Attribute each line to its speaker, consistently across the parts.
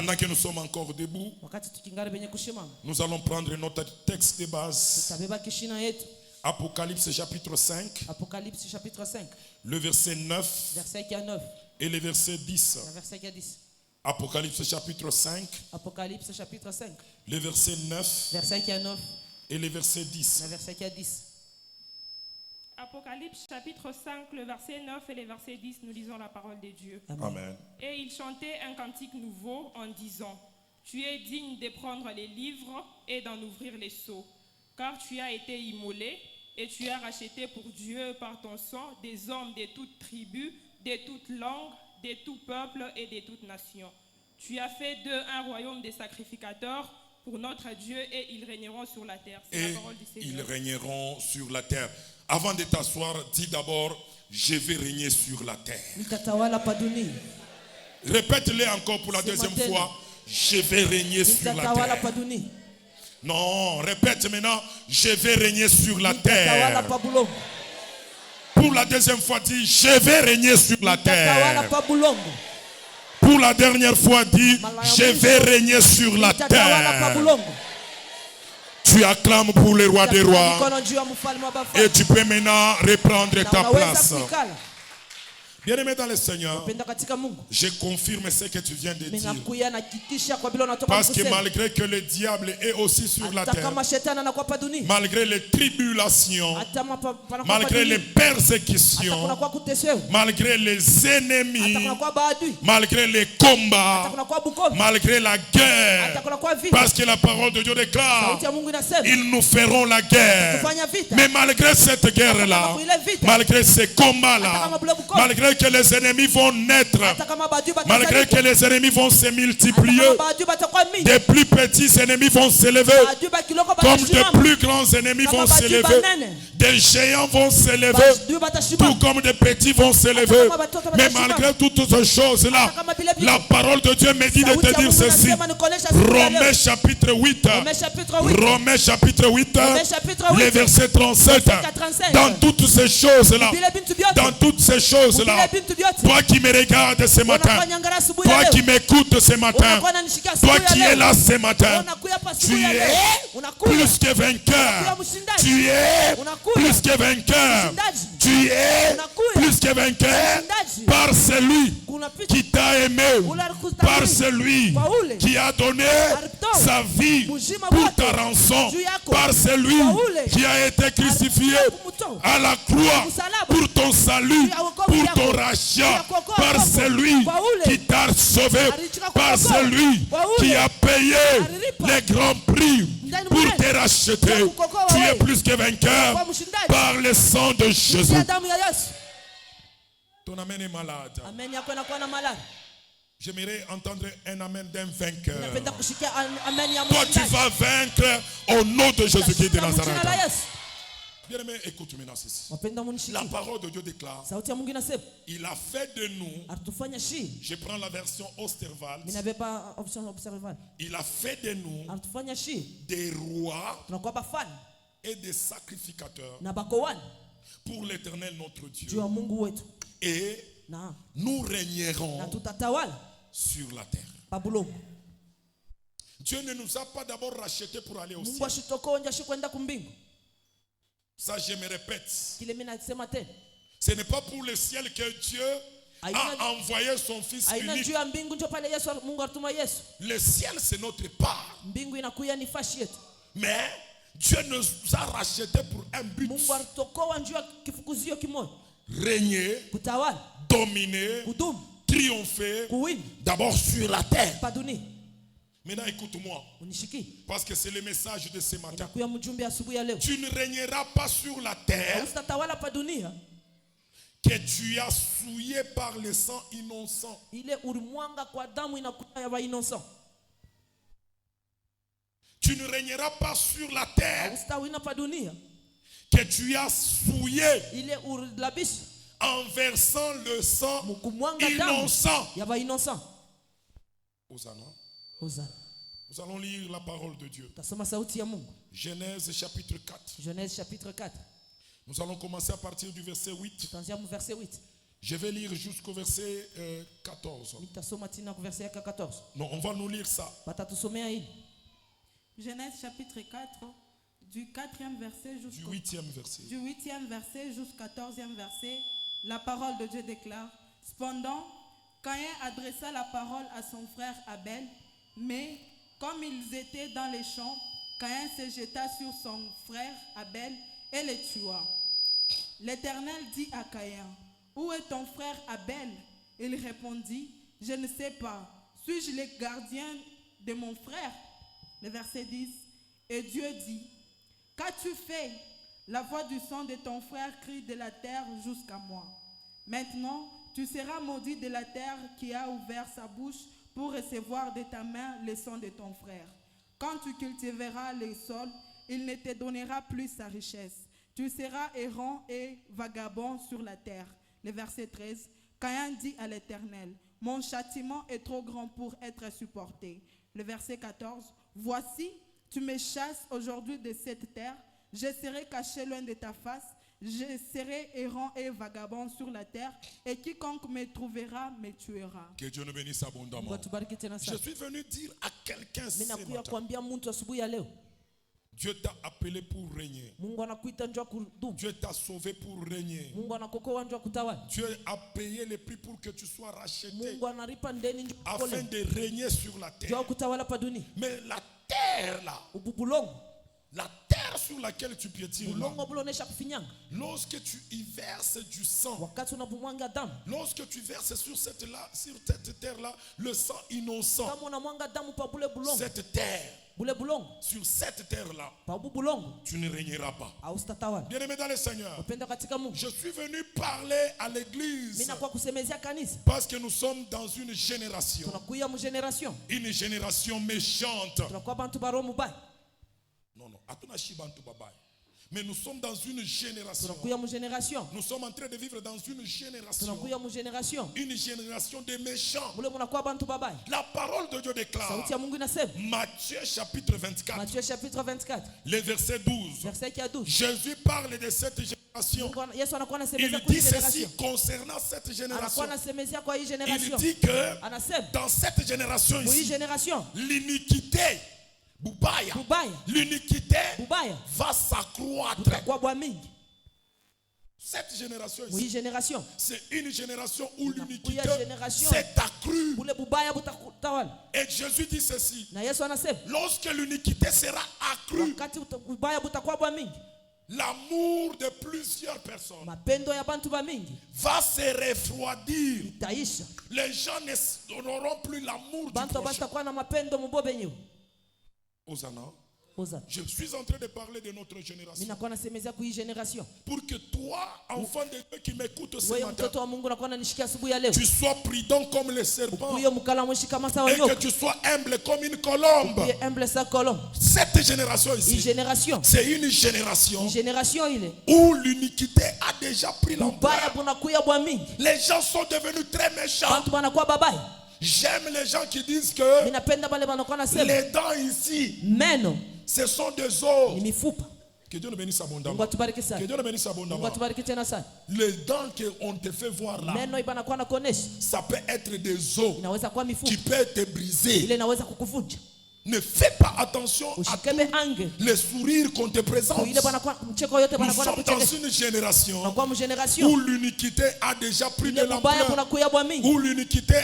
Speaker 1: Pendant que nous sommes encore debout, nous allons prendre notre texte de base. Apocalypse chapitre 5.
Speaker 2: Apocalypse chapitre 5.
Speaker 1: Le verset 9.
Speaker 2: Verset 9.
Speaker 1: Et le verset 10.
Speaker 2: Verset 10.
Speaker 1: Apocalypse chapitre 5.
Speaker 2: Apocalypse chapitre 5.
Speaker 1: Le verset 9.
Speaker 2: Verset 9.
Speaker 1: Et le verset 10.
Speaker 2: Verset 10.
Speaker 3: Apocalypse chapitre 5, le verset 9 et le verset 10, nous lisons la parole de Dieu.
Speaker 1: Amen.
Speaker 3: Et il chantait un cantique nouveau en disant: Tu es digne de prendre les livres et d'en ouvrir les sceaux, car tu as été immolé et tu as racheté pour Dieu par ton sang des hommes de toutes tribus, de toutes langues, de tout peuple et de toutes nations. Tu as fait d'eux un royaume de sacrificateurs pour notre Dieu et ils régneront sur la terre. C'est la parole du Seigneur.
Speaker 1: Ils régneront sur la terre. Avant de t'asseoir, dis d'abord: je vais régner sur la terre. Répète-le encore pour la deuxième fois: je vais régner sur la terre. Non, répète maintenant: je vais régner sur la terre. Pour la deuxième fois, dis: je vais régner sur la terre. Pour la dernière fois, dis: je vais régner sur la terre. Tu acclames pour le roi des rois. Et tu peux maintenant reprendre ta place. Bien-aimé dans le Seigneur, je confirme ce que tu viens de dire. Parce que malgré que le diable est aussi sur la terre, malgré les tribulations, malgré les persécutions, malgré les ennemis, malgré les combats, malgré la guerre, parce que la parole de Dieu déclare: ils nous feront la guerre. Mais malgré cette guerre-là, malgré ces combats-là, malgré que les ennemis vont naître, malgré que les ennemis vont se multiplier, des plus petits ennemis vont s'élever, comme de plus grands ennemis vont s'élever, des géants vont s'élever, tout comme des petits vont s'élever. Mais malgré toutes ces choses-là, la parole de Dieu me dit de te dire ceci. Romains chapitre 8, Romains chapitre 8, le verset 37. Dans toutes ces choses-là, dans toutes ces choses-là, toi qui me regardes ce matin, toi qui m'écoutes ce matin, toi qui es là ce matin, tu es plus que vainqueur. Tu es plus que vainqueur. Tu es plus que vainqueur par celui qui t'a aimé, par celui qui a donné sa vie pour ta rançon, par celui qui a été crucifié à la croix pour ton salut, pour ton rachat, par celui qui t'a sauvé, par celui qui a payé les grands prix pour te racheter. Tu es plus que vainqueur par le sang de Jésus. Ton amen est malade. J'aimerais entendre un amen d'un vainqueur. Toi, tu vas vaincre au nom de Jésus-Christ de Nazareth. Bien-aimé, écoute maintenant ceci. La parole de Dieu déclare: il a fait de nous, je prends la version Osterwald, il a fait de nous des rois et des sacrificateurs pour l'Éternel notre Dieu. Et nous régnerons sur la terre. Dieu ne nous a pas d'abord rachetés pour aller au ciel. Ça, je me répète. Ce n'est pas pour le ciel que Dieu a envoyé son Fils unique. Le ciel, c'est notre part. Mais Dieu nous a rachetés pour un but: régner, dominer, triompher d'abord sur la terre. Maintenant, écoute-moi, parce que c'est le message de ce matin. Tu ne régneras pas sur la terre que tu as souillé par le sang innocent. Tu ne régneras pas sur la terre que tu as souillé en versant le sang innocent. Hosanna. Nous allons lire la parole de Dieu. Genèse chapitre 4.
Speaker 2: Genèse chapitre 4.
Speaker 1: Nous allons commencer à partir du verset 8. Je vais lire jusqu'au verset 14.
Speaker 2: Nitasoma tena ku verset yake 14.
Speaker 1: Non, on va nous lire ça.
Speaker 2: Batatusomea hili.
Speaker 4: Genèse chapitre 4, du 4e verset
Speaker 1: Du
Speaker 4: jusqu'au
Speaker 1: 8e verset.
Speaker 4: du 8e verset jusqu'au 14e verset, la parole de Dieu déclare: Cependant, Caïn adressa la parole à son frère Abel, mais comme ils étaient dans les champs, Caïn se jeta sur son frère Abel et le tua. L'Éternel dit à Caïn: Où est ton frère Abel? Il répondit: Je ne sais pas. Suis-je le gardien de mon frère? Le verset 10. Et Dieu dit: Qu'as-tu fait? La voix du sang de ton frère crie de la terre jusqu'à moi. Maintenant, tu seras maudit de la terre qui a ouvert sa bouche pour recevoir de ta main le sang de ton frère. Quand tu cultiveras le sol, il ne te donnera plus sa richesse. Tu seras errant et vagabond sur la terre. Le verset 13. Caïn dit à l'Éternel: Mon châtiment est trop grand pour être supporté. Le verset 14. Voici, tu me chasses aujourd'hui de cette terre. Je serai caché loin de ta face. Je serai errant et vagabond sur la terre. Et quiconque me trouvera me tuera.
Speaker 1: Que Dieu nous bénisse abondamment.
Speaker 2: Mungu atubariki tena
Speaker 1: Je
Speaker 2: sana.
Speaker 1: suis venu dire à quelqu'un ce
Speaker 2: Mimi nakuja
Speaker 1: matin,
Speaker 2: kuambia mtu asubuhi ya leo.
Speaker 1: Dieu t'a appelé pour régner.
Speaker 2: Mungu anakuita njoo kudumu.
Speaker 1: Dieu t'a sauvé pour régner.
Speaker 2: Mungu anakokoa njoo kutawala.
Speaker 1: Dieu a payé le prix pour que tu sois racheté
Speaker 2: Mungu analipa ndeni njoo
Speaker 1: afin
Speaker 2: kukole.
Speaker 1: de régner sur la terre.
Speaker 2: Njoo kutawala pa dunia.
Speaker 1: Mais la terre là,
Speaker 2: Ububulongo.
Speaker 1: la terre sur laquelle tu piétines là,
Speaker 2: Bulongo bulonesha kufinyanga.
Speaker 1: lorsque tu y verses du sang,
Speaker 2: Wakati unapomwanga damu.
Speaker 1: lorsque tu verses sur cette terre là, le sang innocent,
Speaker 2: Kama unamwanga damu pa bule bulongo.
Speaker 1: cette terre,
Speaker 2: Bule bulongo.
Speaker 1: sur cette terre là,
Speaker 2: Pa ububulongo.
Speaker 1: tu ne régneras pas.
Speaker 2: Haustatawala.
Speaker 1: Bien-aimé dans le Seigneur,
Speaker 2: Upenda katika Mungu.
Speaker 1: je suis venu parler à l'église
Speaker 2: Mimi nakuwa kusemezea kanisa.
Speaker 1: parce que nous sommes dans une génération
Speaker 2: Tunakuya mu generation.
Speaker 1: méchante.
Speaker 2: Tunakuwa bantu baro mubaya.
Speaker 1: Non, hatuna shiba bantu babaya. Mais nous sommes dans une génération.
Speaker 2: Tunakuya mu generation.
Speaker 1: Nous sommes en train de vivre dans une génération.
Speaker 2: Tunakuya mu generation.
Speaker 1: Une génération de méchants.
Speaker 2: Mule munakuwa bantu babaya.
Speaker 1: La parole de Dieu déclare,
Speaker 2: Sauti ya Mungu inasema.
Speaker 1: Matthieu chapitre 24,
Speaker 2: Matthieu chapitre 24.
Speaker 1: le verset 12.
Speaker 2: Verset qui a 12.
Speaker 1: Jésus parle de cette génération.
Speaker 2: Yesu anakuwa
Speaker 1: Il
Speaker 2: anasemezea kwa hii
Speaker 1: dit ceci
Speaker 2: generation.
Speaker 1: concernant cette génération.
Speaker 2: Anakuwa anasemezea kwa hii
Speaker 1: Il
Speaker 2: generation.
Speaker 1: dit que
Speaker 2: Anasema
Speaker 1: dans cette génération
Speaker 2: kwa hii
Speaker 1: ici,
Speaker 2: generation
Speaker 1: l'iniquité, Bubaya,
Speaker 2: bubaya
Speaker 1: l'iniquité
Speaker 2: bubaya
Speaker 1: va s'accroître.
Speaker 2: butakuwa bwa mingi.
Speaker 1: Cette génération
Speaker 2: Kwa hii
Speaker 1: ici,
Speaker 2: generation
Speaker 1: c'est une génération où l'iniquité
Speaker 2: Inakuya génération.
Speaker 1: s'est accrue.
Speaker 2: bule bubaya butakutawala.
Speaker 1: Et Jésus dit ceci,
Speaker 2: Na Yesu anasema
Speaker 1: lorsque l'iniquité sera accrue,
Speaker 2: wakati bubaya butakuwa bwa mingi,
Speaker 1: l'amour de plusieurs personnes
Speaker 2: mapendo ya bantu ba mingi
Speaker 1: va se refroidir.
Speaker 2: itaisha.
Speaker 1: Les gens n'auront plus l'amour du
Speaker 2: Bantu
Speaker 1: prochain.
Speaker 2: batakuwa na mapendo mubobe nyo.
Speaker 1: Hosanna.
Speaker 2: Oza.
Speaker 1: Je suis en train de parler de notre
Speaker 2: Mimi
Speaker 1: génération.
Speaker 2: nakuwa nasemezea kwa hii generation.
Speaker 1: Pour que toi, enfant de Dieu qui m'écoute ce
Speaker 2: Wewe
Speaker 1: matin,
Speaker 2: mtoto wa Mungu nakuwa nanishikia asubuhi ya leo.
Speaker 1: tu sois prudent comme le serpent
Speaker 2: Kuyo mkala mwishi kama sawa
Speaker 1: et que
Speaker 2: nyoka.
Speaker 1: tu sois humble comme une colombe.
Speaker 2: Kuyo humble sa colombe.
Speaker 1: Cette génération
Speaker 2: Hii
Speaker 1: ici,
Speaker 2: generation.
Speaker 1: c'est une génération
Speaker 2: Hii generation ile.
Speaker 1: où l'iniquité a déjà pris
Speaker 2: Bubaya
Speaker 1: l'ampleur.
Speaker 2: bunakuya bwa mingi.
Speaker 1: Les gens sont devenus très méchants.
Speaker 2: Bantu banakuwa babaya.
Speaker 1: J'aime les gens qui disent que
Speaker 2: Mimi napenda bale banakuwa nasema
Speaker 1: les dents ici,
Speaker 2: meno
Speaker 1: ce sont des
Speaker 2: ni
Speaker 1: os.
Speaker 2: mifupa.
Speaker 1: Que Dieu nous bénisse
Speaker 2: Mungu
Speaker 1: abondamment.
Speaker 2: atubariki
Speaker 1: Que
Speaker 2: sana.
Speaker 1: Dieu nous bénisse
Speaker 2: Mungu
Speaker 1: abondamment.
Speaker 2: atubariki tena sana.
Speaker 1: Les dents qu'on te fait voir là,
Speaker 2: Meno ibanakuwa na kuonesha.
Speaker 1: ça peut être des os
Speaker 2: Inaweza kuwa mifupa.
Speaker 1: qui peuvent te briser.
Speaker 2: Ile inaweza kukuvunja.
Speaker 1: Ne fais pas attention à
Speaker 2: Ushikeme ange.
Speaker 1: les sourires qu'on te présente.
Speaker 2: Ile banakuwa mcheko yote
Speaker 1: Nous
Speaker 2: banakuwa na
Speaker 1: sommes dans
Speaker 2: kuchekesha.
Speaker 1: une génération
Speaker 2: Nakuwa mu generation.
Speaker 1: où l'iniquité a déjà pris de
Speaker 2: Ile bubaya
Speaker 1: l'ampleur,
Speaker 2: bunakuya bwa mingi.
Speaker 1: où l'iniquité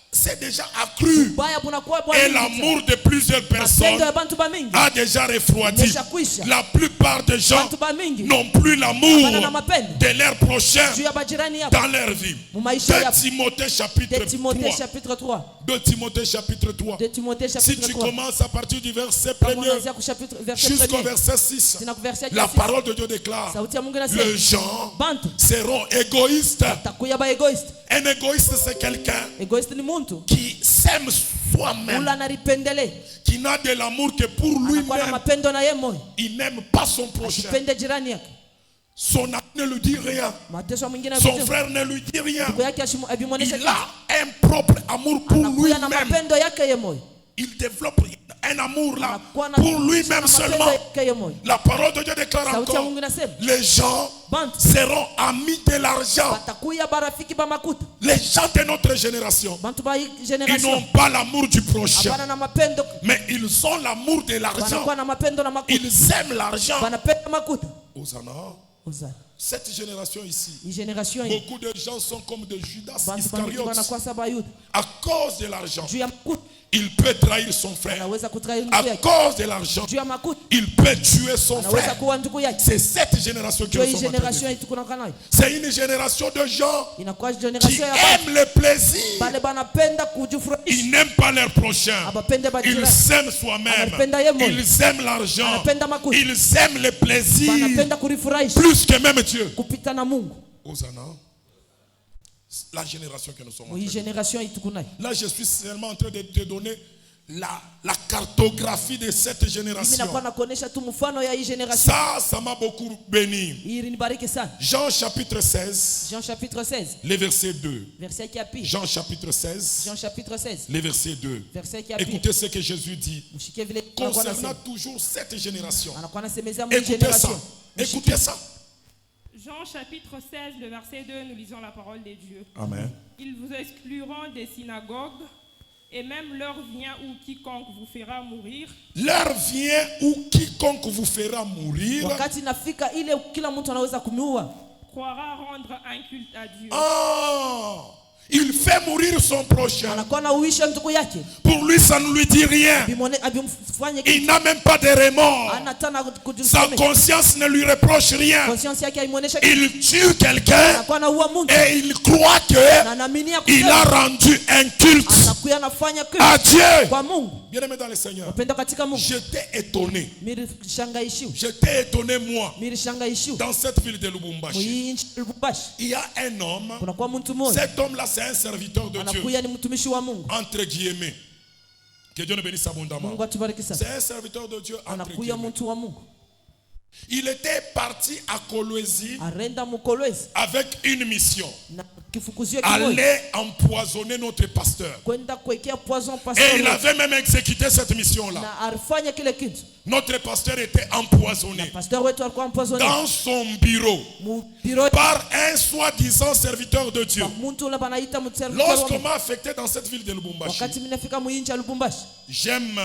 Speaker 1: s'est déjà accrue
Speaker 2: Bubaya bunakuwa bwa
Speaker 1: et
Speaker 2: mingi.
Speaker 1: l'amour de plusieurs
Speaker 2: Mapendo
Speaker 1: personnes
Speaker 2: ya bantu ba mingi.
Speaker 1: a déjà refroidi.
Speaker 2: Imeshakwisha.
Speaker 1: La plupart des gens
Speaker 2: Bantu ba mingi.
Speaker 1: n'ont plus
Speaker 2: Bana
Speaker 1: l'amour
Speaker 2: na mapendo.
Speaker 1: de leur prochain
Speaker 2: Juu ya bajirani yapo.
Speaker 1: dans leur vie.
Speaker 2: Mu maisha
Speaker 1: 2
Speaker 2: yapo.
Speaker 1: Timothée chapitre
Speaker 2: De Timothée
Speaker 1: 3.
Speaker 2: chapitre 3.
Speaker 1: 2 Timothée chapitre 3.
Speaker 2: De Timothée
Speaker 1: Si
Speaker 2: chapitre
Speaker 1: tu
Speaker 2: 3.
Speaker 1: commences à partir du verset
Speaker 2: Kama
Speaker 1: 1er
Speaker 2: unaanzia ku chapitre verset
Speaker 1: jusqu'au
Speaker 2: 1.
Speaker 1: verset 6,
Speaker 2: Sina ku verset
Speaker 1: la
Speaker 2: 6.
Speaker 1: parole de Dieu déclare,
Speaker 2: Sauti ya Mungu inasema
Speaker 1: les gens
Speaker 2: bantu
Speaker 1: seront égoïstes.
Speaker 2: takuya ba egoist.
Speaker 1: Un égoïste, c'est quelqu'un
Speaker 2: Egoist ni muntu
Speaker 1: qui s'aime soi-même,
Speaker 2: ula naripendele.
Speaker 1: qui n'a de l'amour que pour
Speaker 2: Anakuwa na
Speaker 1: lui-même.
Speaker 2: mapendo na yeye moyo.
Speaker 1: Il n'aime pas son prochain.
Speaker 2: Asipende jirani yake.
Speaker 1: Son ami ne lui dit rien.
Speaker 2: Mateso mwingine
Speaker 1: Son
Speaker 2: abijua.
Speaker 1: frère ne lui dit rien.
Speaker 2: Ndugu yake abimonesha
Speaker 1: Il a un propre amour pour
Speaker 2: anakuya na
Speaker 1: lui-même.
Speaker 2: mapendo yake yeye moyo.
Speaker 1: Il développe un amour là
Speaker 2: anakuwa na
Speaker 1: pour lui-même
Speaker 2: na mapendo
Speaker 1: seulement.
Speaker 2: yake yeye mwenyewe.
Speaker 1: La parole de Dieu déclare
Speaker 2: Sauti ya
Speaker 1: encore,
Speaker 2: Mungu inasema
Speaker 1: les gens
Speaker 2: bantu
Speaker 1: seront amis de l'argent.
Speaker 2: batakuya barafiki ba makuta.
Speaker 1: Les gens de notre génération,
Speaker 2: Bantu ba hii
Speaker 1: ils
Speaker 2: generation
Speaker 1: n'ont pas l'amour du prochain,
Speaker 2: abana na mapendo,
Speaker 1: mais ils ont l'amour de l'argent.
Speaker 2: banakuwa na mapendo na makuta,
Speaker 1: Ils aiment l'argent.
Speaker 2: banapenda makuta.
Speaker 1: Hosanna.
Speaker 2: Uzana
Speaker 1: Cette génération ici,
Speaker 2: hii generation hii
Speaker 1: beaucoup de gens sont comme de Judas
Speaker 2: bantu bangi
Speaker 1: Iscariote.
Speaker 2: banakuwa saba Yuda
Speaker 1: À cause de l'argent,
Speaker 2: juu ya makuta,
Speaker 1: il peut trahir son frère.
Speaker 2: anaweza kutrahiri
Speaker 1: À
Speaker 2: ndugu yake.
Speaker 1: cause de l'argent,
Speaker 2: Juu ya makuta
Speaker 1: il peut tuer son
Speaker 2: anaweza
Speaker 1: frère.
Speaker 2: kuwa ndugu yake.
Speaker 1: C'est cette génération que
Speaker 2: Juu
Speaker 1: nous
Speaker 2: hii
Speaker 1: sommes en train de
Speaker 2: generation hii
Speaker 1: vivre.
Speaker 2: tuko na nayo
Speaker 1: C'est une génération de gens
Speaker 2: inakuwa
Speaker 1: qui
Speaker 2: generation ya bantu
Speaker 1: aiment le plaisir.
Speaker 2: bale banapenda kujifurahisha,
Speaker 1: Ils n'aiment pas leur prochain.
Speaker 2: abapende
Speaker 1: Ils
Speaker 2: bajirani,
Speaker 1: s'aiment soi-même.
Speaker 2: Anapenda yeye mwenyewe.
Speaker 1: Ils aiment l'argent.
Speaker 2: Anapenda makuta,
Speaker 1: Ils aiment le plaisir
Speaker 2: banapenda kurifurahisha
Speaker 1: plus que même Dieu.
Speaker 2: kupita na Mungu.
Speaker 1: Hosanna. La génération que nous sommes en train
Speaker 2: Hii
Speaker 1: de vivre.
Speaker 2: generation hii tuko nayo.
Speaker 1: Là, je suis seulement en train de te donner la cartographie de cette
Speaker 2: Mimi
Speaker 1: génération.
Speaker 2: nakuwa nakuonesha tu mfano ya hii generation.
Speaker 1: Ça m'a beaucoup béni.
Speaker 2: Hii ilinibariki sana.
Speaker 1: Jean chapitre 16,
Speaker 2: Jean chapitre 16
Speaker 1: le verset 2.
Speaker 2: verset yake ya pili.
Speaker 1: Jean chapitre 16,
Speaker 2: Jean chapitre 16
Speaker 1: le verset 2.
Speaker 2: verset yake ya pili.
Speaker 1: Écoutez ce que Jésus dit
Speaker 2: Mshike vile anakuwa
Speaker 1: concernant
Speaker 2: anasema.
Speaker 1: toujours cette génération.
Speaker 2: Anakuwa anasemezea mu hii
Speaker 1: Écoutez ça.
Speaker 2: generation.
Speaker 1: Écoutez ça.
Speaker 3: Jean chapitre 16, le verset 2, nous lisons la parole de Dieu.
Speaker 1: Amen.
Speaker 3: Ils vous excluront des synagogues, et même l'heure vient où quiconque vous fera mourir,
Speaker 1: L'heure vient où quiconque vous fera mourir.
Speaker 2: Wakati nafika ile kila mtu anaweza kumuua.
Speaker 3: croira rendre un culte à Dieu.
Speaker 1: Ah, il fait mourir son prochain.
Speaker 2: Anakuwa anauisha ndugu yake.
Speaker 1: Pour lui, ça ne lui dit rien.
Speaker 2: Abimfanye
Speaker 1: Il
Speaker 2: kitu.
Speaker 1: n'a même pas de remords.
Speaker 2: Hana tena
Speaker 1: Sa
Speaker 2: kujisemea.
Speaker 1: conscience ne lui reproche rien.
Speaker 2: Conscience yake haimuonesha kitu.
Speaker 1: Il tue quelqu'un
Speaker 2: Anakuwa anaua mtu.
Speaker 1: et il croit
Speaker 2: Na
Speaker 1: que
Speaker 2: anaaminia
Speaker 1: il a rendu un culte
Speaker 2: anakuwa anafanya
Speaker 1: à
Speaker 2: kitu
Speaker 1: Dieu.
Speaker 2: kwa Mungu.
Speaker 1: Bien-aimé dans le Seigneur,
Speaker 2: Upendo katika Mungu.
Speaker 1: j'étais étonné.
Speaker 2: Milishangaishiwa.
Speaker 1: J'étais étonné, moi,
Speaker 2: Milishangaishiwa.
Speaker 1: dans cette ville de Lubumbashi.
Speaker 2: Hii nchi ya Lubumbashi.
Speaker 1: Il y a un homme,
Speaker 2: Kuna kwa mtu mmoja.
Speaker 1: cet homme-là, c'est un serviteur de Dieu,
Speaker 2: Anakuya ni mtumishi wa Mungu.
Speaker 1: entre guillemets. Que Dieu ne bénisse abondamment.
Speaker 2: Mungu atubariki sana.
Speaker 1: C'est un serviteur de Dieu, entre
Speaker 2: Anakuya
Speaker 1: guillemets.
Speaker 2: mtu wa Mungu.
Speaker 1: Il était parti à Kolwezi
Speaker 2: Arenda Mukolwezi
Speaker 1: avec une mission.
Speaker 2: na kifukuzio kimoja.
Speaker 1: Aller empoisonner notre pasteur.
Speaker 2: Kwenda kuwekea poison
Speaker 1: Et
Speaker 2: pastor.
Speaker 1: il avait même exécuté cette mission-là.
Speaker 2: Na alifanya kile kitu.
Speaker 1: Notre pasteur était empoisonné
Speaker 2: Pastor wetu alikuwa empoisonné.
Speaker 1: dans son bureau
Speaker 2: Mu biro
Speaker 1: par un soi-disant serviteur de Dieu.
Speaker 2: mtu ule banaita mserviteur wa
Speaker 1: Lorsqu'on
Speaker 2: Mungu.
Speaker 1: m'a affecté dans cette ville de Lubumbashi,
Speaker 2: Wakati mimi nafika mwinchi ya Lubumbashi,
Speaker 1: j'aime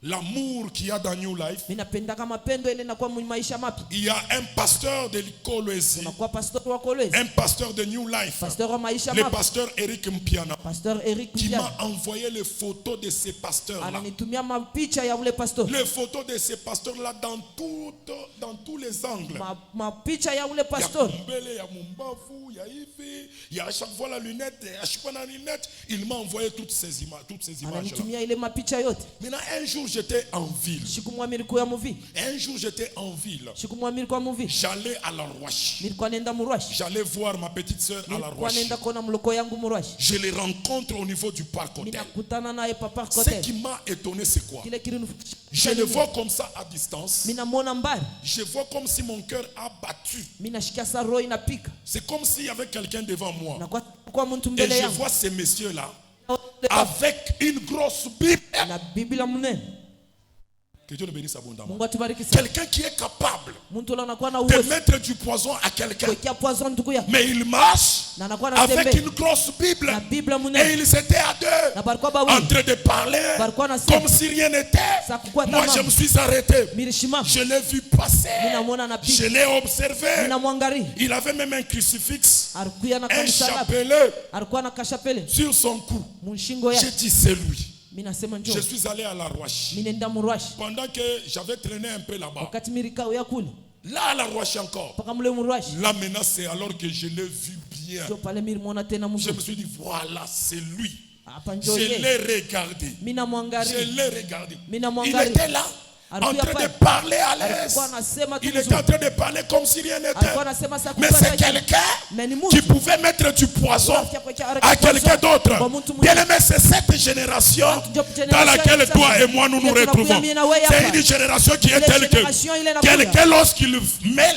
Speaker 1: l'amour qu'il y a dans New Life.
Speaker 2: mimi napenda kama pendo ile inakuwa maisha mapi.
Speaker 1: Il y a un pasteur de Kolwezi,
Speaker 2: Unakuwa pastor wa Kolwezi,
Speaker 1: un pasteur de New Life,
Speaker 2: pastor wa maisha
Speaker 1: le
Speaker 2: mapi.
Speaker 1: pasteur Eric Mpiana,
Speaker 2: Pastor Eric
Speaker 1: qui
Speaker 2: Mpiana
Speaker 1: m'a envoyé les photos de ces pasteurs-là.
Speaker 2: ananitumia mapicha ya ule pastor.
Speaker 1: Les photos de ces pasteurs-là dans tous les angles.
Speaker 2: Mapicha ya ule
Speaker 1: Il y a
Speaker 2: pastor.
Speaker 1: Kumbele, il y a Mumbavu, il y a Ivi, il y a à chaque fois la lunette, à chaque fois la lunette. Il m'a envoyé toutes ces images-là.
Speaker 2: Ananitumia ile mapicha yote.
Speaker 1: Maintenant, un jour, j'étais en ville.
Speaker 2: Shikumwamini kwa muvi.
Speaker 1: Un jour, j'étais en ville.
Speaker 2: Shikumwamini kwa muvi.
Speaker 1: J'allais à la Roche.
Speaker 2: Nilikuwa nenda Murwashi.
Speaker 1: J'allais voir ma petite soeur à la
Speaker 2: Nilikuwa
Speaker 1: Roche.
Speaker 2: nenda kuona mloko yangu Murwashi.
Speaker 1: Je les rencontre au niveau du parc hôtel.
Speaker 2: Ninakutana naye papa
Speaker 1: Ce
Speaker 2: hotel.
Speaker 1: qui m'a étonné, c'est quoi?
Speaker 2: Kile kilinu.
Speaker 1: Je le vois comme ça à distance.
Speaker 2: Mina muona mbali.
Speaker 1: Je vois comme si mon cœur a battu.
Speaker 2: Mina shika sa roho inapika.
Speaker 1: C'est comme s'il y avait quelqu'un devant moi.
Speaker 2: Na kwa mtu
Speaker 1: Et
Speaker 2: mbele
Speaker 1: je
Speaker 2: yangu.
Speaker 1: vois ces messieurs-là avec une grosse Bible.
Speaker 2: Na Biblia mnene.
Speaker 1: Que Dieu le bénisse abondamment.
Speaker 2: Mungu atubariki sana.
Speaker 1: Quelqu'un qui est capable
Speaker 2: Mtu ule anakuwa na
Speaker 1: de
Speaker 2: uwezo
Speaker 1: mettre du poison à quelqu'un.
Speaker 2: kuwekea poison ndugu yake.
Speaker 1: Mais il marche
Speaker 2: Na anakuwa
Speaker 1: avec
Speaker 2: anatembea
Speaker 1: une grosse Bible.
Speaker 2: na Biblia
Speaker 1: Et
Speaker 2: mnene.
Speaker 1: ils étaient à deux.
Speaker 2: Na barikuwa
Speaker 1: En
Speaker 2: bawili.
Speaker 1: train de parler
Speaker 2: Barikuwa nasema.
Speaker 1: comme si rien n'était.
Speaker 2: Sakukuwa
Speaker 1: Moi,
Speaker 2: tamam.
Speaker 1: je me suis arrêté.
Speaker 2: Milishimama.
Speaker 1: Je l'ai vu passer.
Speaker 2: Ninamwona anapita.
Speaker 1: Je l'ai observé.
Speaker 2: Ninamwangalia.
Speaker 1: Il avait même un crucifix,
Speaker 2: Alikuwa na
Speaker 1: un
Speaker 2: kanisa lake.
Speaker 1: chapelet
Speaker 2: Alikuwa na kashapele.
Speaker 1: sur son cou.
Speaker 2: Munshingo
Speaker 1: J'ai
Speaker 2: yake.
Speaker 1: dit, c'est lui.
Speaker 2: Mimi nasema njoo.
Speaker 1: Je suis allé à la Roche.
Speaker 2: Mimi nenda Murwashi.
Speaker 1: Pendant que j'avais traîné un peu là-bas.
Speaker 2: Wakati mirikao ya kule.
Speaker 1: Là, à la Roche encore.
Speaker 2: Paka mule Murwashi.
Speaker 1: Là, maintenant, c'est alors que je l'ai vu bien.
Speaker 2: Njoo pale milimwona tena
Speaker 1: Je
Speaker 2: mzuri.
Speaker 1: me suis dit, voilà, c'est lui.
Speaker 2: Hapa
Speaker 1: Je
Speaker 2: njoo yeye.
Speaker 1: l'ai regardé.
Speaker 2: Mimi
Speaker 1: Je
Speaker 2: namwangalia.
Speaker 1: l'ai regardé.
Speaker 2: Mimi
Speaker 1: Il
Speaker 2: namwangalia.
Speaker 1: était là, en train de parler à l'aise.
Speaker 2: Alikuwa anasema tu
Speaker 1: Il était
Speaker 2: vizuri.
Speaker 1: en train de parler comme si rien n'était.
Speaker 2: Alikuwa anasema sasa
Speaker 1: Mais
Speaker 2: kupata
Speaker 1: c'est
Speaker 2: kitu.
Speaker 1: quelqu'un
Speaker 2: Mais ni
Speaker 1: qui
Speaker 2: mtu.
Speaker 1: pouvait mettre du poison à
Speaker 2: à
Speaker 1: quelqu'un d'autre. Bien aimé, c'est cette génération dans laquelle toi et moi nous nous retrouvons. C'est une génération qui est telle que quelqu'un, lorsqu'il met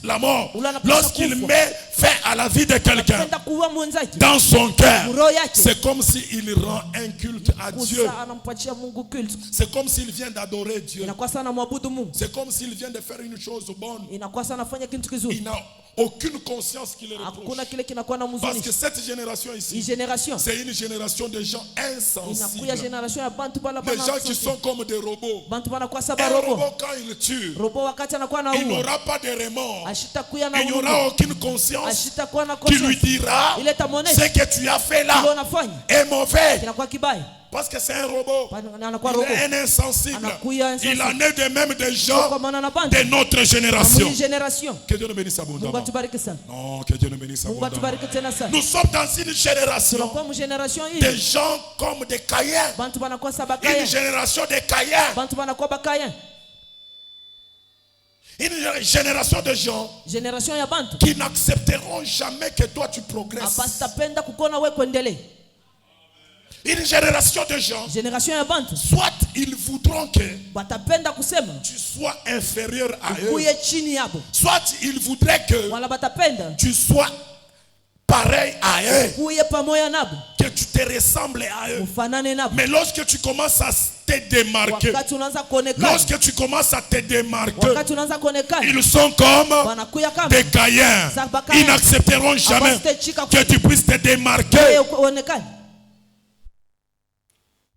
Speaker 1: la mort, lorsqu'il met fin à la vie de quelqu'un,
Speaker 2: Anapenda kuua mwenzake.
Speaker 1: dans son cœur,
Speaker 2: Roho yake.
Speaker 1: c'est comme s'il rend un culte à à Dieu.
Speaker 2: anampatia Mungu culte.
Speaker 1: C'est comme s'il vient d'adorer Dieu.
Speaker 2: Inakuwa sana mwabudu Mungu.
Speaker 1: C'est comme s'il vient de faire une chose bonne.
Speaker 2: Inakuwa sana fanya kitu kizuri.
Speaker 1: Il n'a aucune conscience qui le reproche.
Speaker 2: Hakuna kile kinakuwa na
Speaker 1: Parce
Speaker 2: muzuni.
Speaker 1: que cette génération
Speaker 2: Hii
Speaker 1: ici,
Speaker 2: generation
Speaker 1: c'est une génération de gens
Speaker 2: inakuya
Speaker 1: insensibles.
Speaker 2: generation ya bantu bala
Speaker 1: Des
Speaker 2: bana.
Speaker 1: gens qui sont comme des robots.
Speaker 2: Bantu banakuwa
Speaker 1: Un
Speaker 2: saba robo.
Speaker 1: robot, quand il tue,
Speaker 2: Robo wakati anakuwa na
Speaker 1: il
Speaker 2: uwa.
Speaker 1: n'aura pas de remords.
Speaker 2: Ashitakuya na
Speaker 1: Il n'y
Speaker 2: uwa.
Speaker 1: aura aucune conscience
Speaker 2: Ashitakuwa na
Speaker 1: qui lui
Speaker 2: conscience.
Speaker 1: dira
Speaker 2: Ile tamonesha.
Speaker 1: ce que tu as fait
Speaker 2: Kile
Speaker 1: là
Speaker 2: unafanya.
Speaker 1: est mauvais.
Speaker 2: Kinakuwa kibaya.
Speaker 1: Parce que c'est un robot.
Speaker 2: Anakuwa
Speaker 1: Il
Speaker 2: robo.
Speaker 1: est un insensible.
Speaker 2: Anakuya insensible.
Speaker 1: Il en est de même des gens
Speaker 2: Kwa maana na bantu.
Speaker 1: de notre génération.
Speaker 2: Hii generation.
Speaker 1: Que Dieu nous bénisse
Speaker 2: Mungu
Speaker 1: abondamment.
Speaker 2: atubariki sana.
Speaker 1: Non, que Dieu nous bénisse
Speaker 2: Mungu
Speaker 1: abondamment.
Speaker 2: atubariki tena sana.
Speaker 1: Nous sommes dans une génération
Speaker 2: Tunakuwa mu generation
Speaker 1: des
Speaker 2: hii.
Speaker 1: gens comme des Caïens.
Speaker 2: Bantu banakuwa saba
Speaker 1: Une
Speaker 2: kaya.
Speaker 1: génération des Caïens.
Speaker 2: Bantu banakuwa bakaya.
Speaker 1: Une génération de gens
Speaker 2: Generation ya bantu.
Speaker 1: qui n'accepteront jamais que toi tu progresses.
Speaker 2: Abasitapenda kukona we kuendelee.
Speaker 1: Une génération de gens,
Speaker 2: Generation ya bantu.
Speaker 1: soit ils voudront que
Speaker 2: Batapenda kusema
Speaker 1: tu sois inférieur à eux,
Speaker 2: kuye chini yabo.
Speaker 1: soit ils voudraient que
Speaker 2: Wala batapenda
Speaker 1: tu sois pareil à eux,
Speaker 2: kuye pamoja nabo.
Speaker 1: que tu te ressembles à eux.
Speaker 2: Ufanane nabo.
Speaker 1: Mais lorsque tu commences à te démarquer,
Speaker 2: Wakati unaanza kuonekana.
Speaker 1: lorsque tu commences à te démarquer,
Speaker 2: Wakati unaanza kuonekana.
Speaker 1: ils sont comme
Speaker 2: Wanakuya kama.
Speaker 1: des Caïens. Ils n'accepteront jamais que tu puisses te démarquer.
Speaker 2: Kuye uonekane.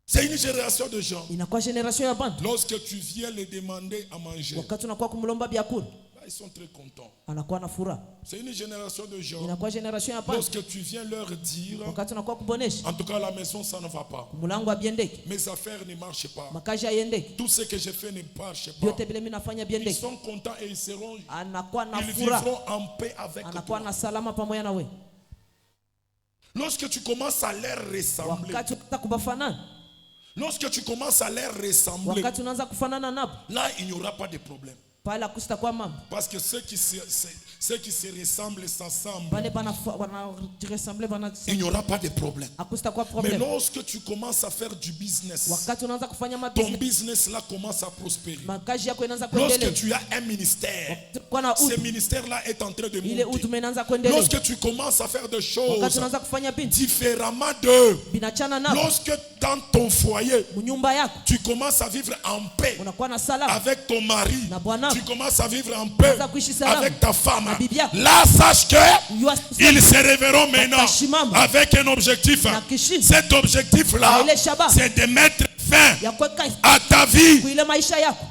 Speaker 1: C'est une génération de gens.
Speaker 2: Inakuwa generation ya bantu.
Speaker 1: Lorsque tu viens les demander à manger,
Speaker 2: Wakati unakuwa kumlomba byakula.
Speaker 1: là, ils sont très contents.
Speaker 2: Anakuwa na furaha.
Speaker 1: C'est une génération de gens.
Speaker 2: Inakuwa generation ya bantu.
Speaker 1: Lorsque tu viens leur dire,
Speaker 2: Wakati unakuwa kubonesha.
Speaker 1: en tout cas à la maison ça ne va pas,
Speaker 2: Mulango abiendeke.
Speaker 1: mes affaires ne marchent pas,
Speaker 2: Makazi ayendeke.
Speaker 1: tout ce que j'ai fait ne marche pas,
Speaker 2: Vyote vile mimi nafanya
Speaker 1: ils
Speaker 2: biendeke.
Speaker 1: sont contents et ils seront,
Speaker 2: Anakuwa na
Speaker 1: ils
Speaker 2: furaha.
Speaker 1: vivront en paix avec
Speaker 2: Anakuwa
Speaker 1: toi.
Speaker 2: na salama pamoja na we.
Speaker 1: Lorsque tu commences à leur ressembler,
Speaker 2: Wakati unataka kubafanana.
Speaker 1: lorsque tu commences à leur ressembler,
Speaker 2: Wakati unaanza kufanana nabo.
Speaker 1: là il n'y aura pas de problème.
Speaker 2: Pale akusitakuwa mambo.
Speaker 1: Parce que ceux qui se ressemblent s'assemblent.
Speaker 2: Pale wanajiressemble
Speaker 1: Il n'y aura pas de problème.
Speaker 2: akusitakuwa
Speaker 1: Mais
Speaker 2: problem.
Speaker 1: lorsque tu commences à faire du business,
Speaker 2: Wakati unaanza kufanya
Speaker 1: ton
Speaker 2: mabusiness.
Speaker 1: business là commence à prospérer.
Speaker 2: Makazi yako inaanza
Speaker 1: Lorsque
Speaker 2: kuendelea.
Speaker 1: tu as un ministère,
Speaker 2: Kwa na
Speaker 1: ce
Speaker 2: utu.
Speaker 1: ministère-là est en train de
Speaker 2: Ile
Speaker 1: monter.
Speaker 2: utu inaanza kuendelea.
Speaker 1: Lorsque tu commences à faire des
Speaker 2: Wakati
Speaker 1: choses
Speaker 2: unaanza kufanya binti.
Speaker 1: différemment d'eux,
Speaker 2: Binachana nabo.
Speaker 1: lorsque dans ton foyer,
Speaker 2: Munyumba yako.
Speaker 1: tu commences à vivre en paix
Speaker 2: Unakuwa na salama.
Speaker 1: avec ton mari,
Speaker 2: Na bwana.
Speaker 1: tu commences à vivre en paix
Speaker 2: Unaanza kuishi salama.
Speaker 1: avec ta femme,
Speaker 2: Na bibi yako.
Speaker 1: là sache que
Speaker 2: Yua-
Speaker 1: ils se réveilleront maintenant
Speaker 2: Watashimama.
Speaker 1: avec un objectif.
Speaker 2: Na kishinda.
Speaker 1: Cet objectif-là,
Speaker 2: Na ile shaba.
Speaker 1: c'est de mettre fin
Speaker 2: Ya kuweka
Speaker 1: à ta vie.
Speaker 2: kuile maisha yako.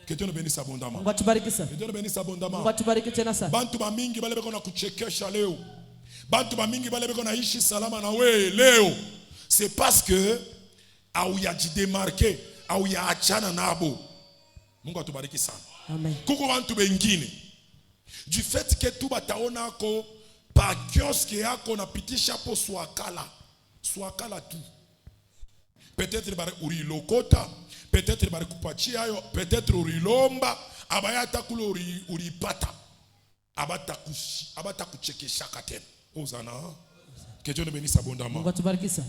Speaker 1: Que Dieu nous bénisse abondamment.
Speaker 2: Mungu atubariki sana.
Speaker 1: Que Dieu nous bénisse abondamment.
Speaker 2: Mungu atubariki tena sana.
Speaker 1: Bantu bamingi bale beko na kuchekesha leo. Bantu bamingi bale beko na ishi salama na we leo. C'est parce que auyajidemarke, auyaachana nabo. Mungu atubariki sana.
Speaker 2: Amen.
Speaker 1: Kuko bantu bengine. Du fait que tu bataona ko pa kioske yako napitisha po swakala tu. Peut-être bari urilokota, peut-être bari kupachi ayo, peut-être urilomba, abayata kulo uripata. Abata kuchekesha katena. Ozana. Que Dieu nous bénisse abondamment.
Speaker 2: Mungu atubariki sana.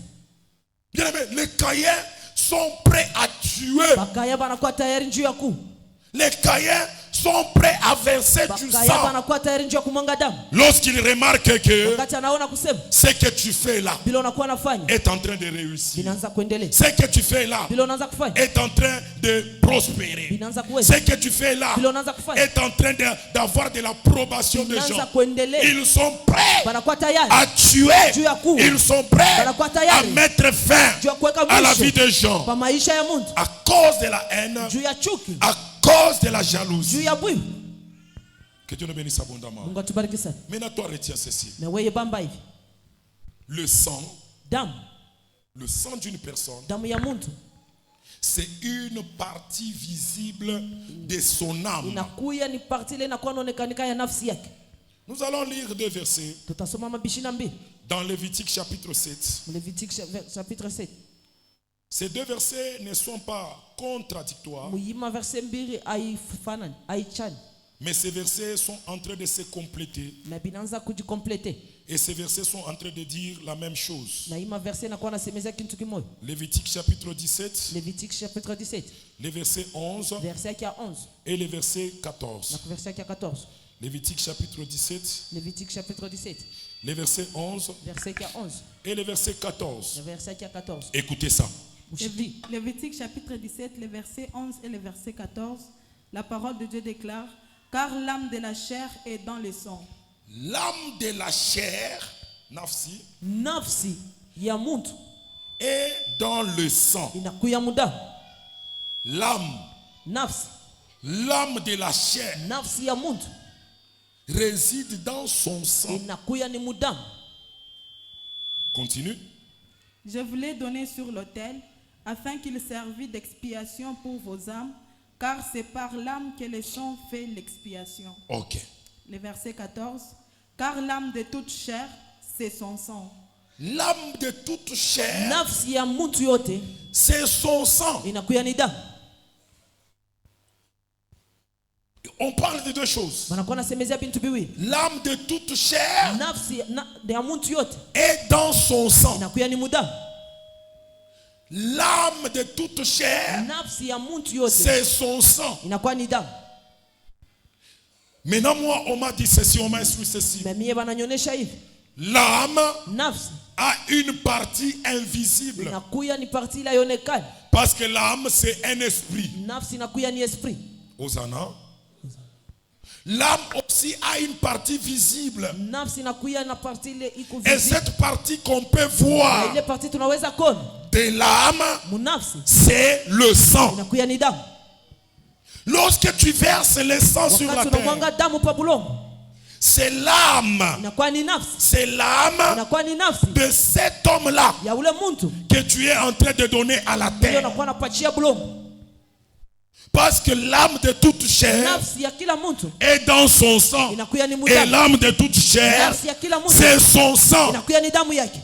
Speaker 1: Bien aimé, les Caïens sont prêts à tuer.
Speaker 2: Bakaya banakuwa tayari njuu ya kuu.
Speaker 1: Les Caïens sont prêts à verser du
Speaker 2: Bakaya
Speaker 1: sang.
Speaker 2: banakuwa tayari njuu ya kumwanga damu.
Speaker 1: Lorsqu'ils remarquent que
Speaker 2: Wakati anaona kusema
Speaker 1: ce que tu fais là
Speaker 2: bila unakuwa nafanya
Speaker 1: est en train de réussir.
Speaker 2: binaanza kuendelea.
Speaker 1: Ce que tu fais là
Speaker 2: Bila unaanza kufanya
Speaker 1: est en train de prospérer.
Speaker 2: binaanza kuweza.
Speaker 1: Ce que tu fais là
Speaker 2: Bila unaanza kufanya
Speaker 1: est en train d'avoir de l'approbation des
Speaker 2: binaanza
Speaker 1: gens.
Speaker 2: kuendelea.
Speaker 1: Ils sont prêts
Speaker 2: Banakuwa tayari
Speaker 1: à tuer.
Speaker 2: juu ya kuu.
Speaker 1: Ils sont prêts
Speaker 2: Banakuwa
Speaker 1: à
Speaker 2: tayari
Speaker 1: mettre fin
Speaker 2: juu ya kuweka
Speaker 1: à la vie
Speaker 2: mwisho
Speaker 1: des gens.
Speaker 2: kwa maisha ya mtu.
Speaker 1: À cause de la haine,
Speaker 2: Juu ya chuki,
Speaker 1: à cause de la
Speaker 2: juu
Speaker 1: jalousie.
Speaker 2: ya bwivu.
Speaker 1: Que Dieu nous bénisse abondamment.
Speaker 2: Mungu atubariki sana.
Speaker 1: Maintenant, toi, retiens ceci.
Speaker 2: Na wewe bamba hivi.
Speaker 1: Le sang d'une personne,
Speaker 2: Damu ya mtu
Speaker 1: c'est une partie visible de son âme.
Speaker 2: inakuya ni parti ile inakuwa inaonekanika ya nafsi yake.
Speaker 1: Nous allons lire deux versets
Speaker 2: Tutasoma mabishi na mbili.
Speaker 1: dans Lévitique chapitre 7.
Speaker 2: Lévitique chapitre 7.
Speaker 1: Ces deux versets ne sont pas contradictoires,
Speaker 2: Muyima verse mbili haifanani, haichani.
Speaker 1: mais ces versets sont en train de se compléter.
Speaker 2: Na binaanza kujikomplete.
Speaker 1: Et ces versets sont en train de dire la même chose.
Speaker 2: Na ima verse inakuwa nasemeza kitu kimoja.
Speaker 1: Lévitique chapitre 17,
Speaker 2: Lévitique chapitre 17.
Speaker 1: les versets 11
Speaker 2: Verset yake ya 11
Speaker 1: et les versets 14.
Speaker 2: na verset yake ya 14.
Speaker 1: Lévitique chapitre 17,
Speaker 2: Lévitique chapitre 17.
Speaker 1: Les versets 11
Speaker 2: verset 11.
Speaker 1: et le verset 14.
Speaker 2: Le verset 14.
Speaker 1: Écoutez ça.
Speaker 4: Lévitique chapitre 17, les versets 11 et le verset 14. La parole de Dieu déclare: car l'âme de la chair est dans le sang.
Speaker 1: L'âme de la chair, nafsi,
Speaker 2: Nafsi ya muntu
Speaker 1: est dans le sang.
Speaker 2: inakuya muda.
Speaker 1: L'âme,
Speaker 2: Nafsi,
Speaker 1: l'âme de la chair
Speaker 2: nafsi ya muntu
Speaker 1: réside dans son sang.
Speaker 2: inakuya ni muda.
Speaker 1: Continue.
Speaker 4: Je vous l'ai donné sur l'autel, afin qu'il servît d'expiation pour vos âmes, car c'est par l'âme que le sang fait l'expiation.
Speaker 1: Ok.
Speaker 4: Le verset 14. Car l'âme de toute chair, c'est son sang.
Speaker 1: L'âme de toute chair,
Speaker 2: Nafsi ya muntu yote
Speaker 1: c'est son sang.
Speaker 2: inakuya ni damu.
Speaker 1: On parle de deux choses.
Speaker 2: Banakuwa nasemezea bintu biwili.
Speaker 1: L'âme de toute chair
Speaker 2: Nafsi ya muntu yote
Speaker 1: est dans son sang.
Speaker 2: inakuya ni muda.
Speaker 1: L'âme de toute chair,
Speaker 2: Nafsi ya muntu yote
Speaker 1: c'est son sang.
Speaker 2: inakuwa ni damu.
Speaker 1: Maintenant, moi, on m'a dit ceci, on m'a instruit ceci.
Speaker 2: Na mie bananyonyesha hivi.
Speaker 1: L'âme
Speaker 2: Nafsi
Speaker 1: a une partie invisible.
Speaker 2: inakuya ni parti ila yonekana.
Speaker 1: Parce que l'âme, c'est un esprit.
Speaker 2: Nafsi inakuya ni esprit.
Speaker 1: Hosanna. L'âme aussi a une partie visible.
Speaker 2: Nafsi inakuya na parti ile iko
Speaker 1: Et
Speaker 2: visible.
Speaker 1: cette partie qu'on peut
Speaker 2: Na
Speaker 1: voir
Speaker 2: ile parti tunaweza kuona.
Speaker 1: de l'âme,
Speaker 2: Munafsi
Speaker 1: c'est le sang.
Speaker 2: inakuya ni damu.
Speaker 1: Lorsque tu verses le sang sur la
Speaker 2: Wakati
Speaker 1: terre,
Speaker 2: unamwanga damu pa bulongo
Speaker 1: c'est l'âme.
Speaker 2: inakuwa ni nafsi.
Speaker 1: C'est l'âme
Speaker 2: Inakuwa ni nafsi
Speaker 1: de cet homme-là
Speaker 2: ya ule muntu
Speaker 1: que tu es en train de donner à la
Speaker 2: ndio
Speaker 1: terre.
Speaker 2: unakuwa napachia bulongo.
Speaker 1: Parce que l'âme de toute chair
Speaker 2: Nafsi ya kila muntu
Speaker 1: est dans son sang.
Speaker 2: inakuya ni
Speaker 1: Et
Speaker 2: mudamu.
Speaker 1: l'âme de toute chair,
Speaker 2: Nafsi ya kila muntu
Speaker 1: c'est son sang.
Speaker 2: inakuya ni damu yake.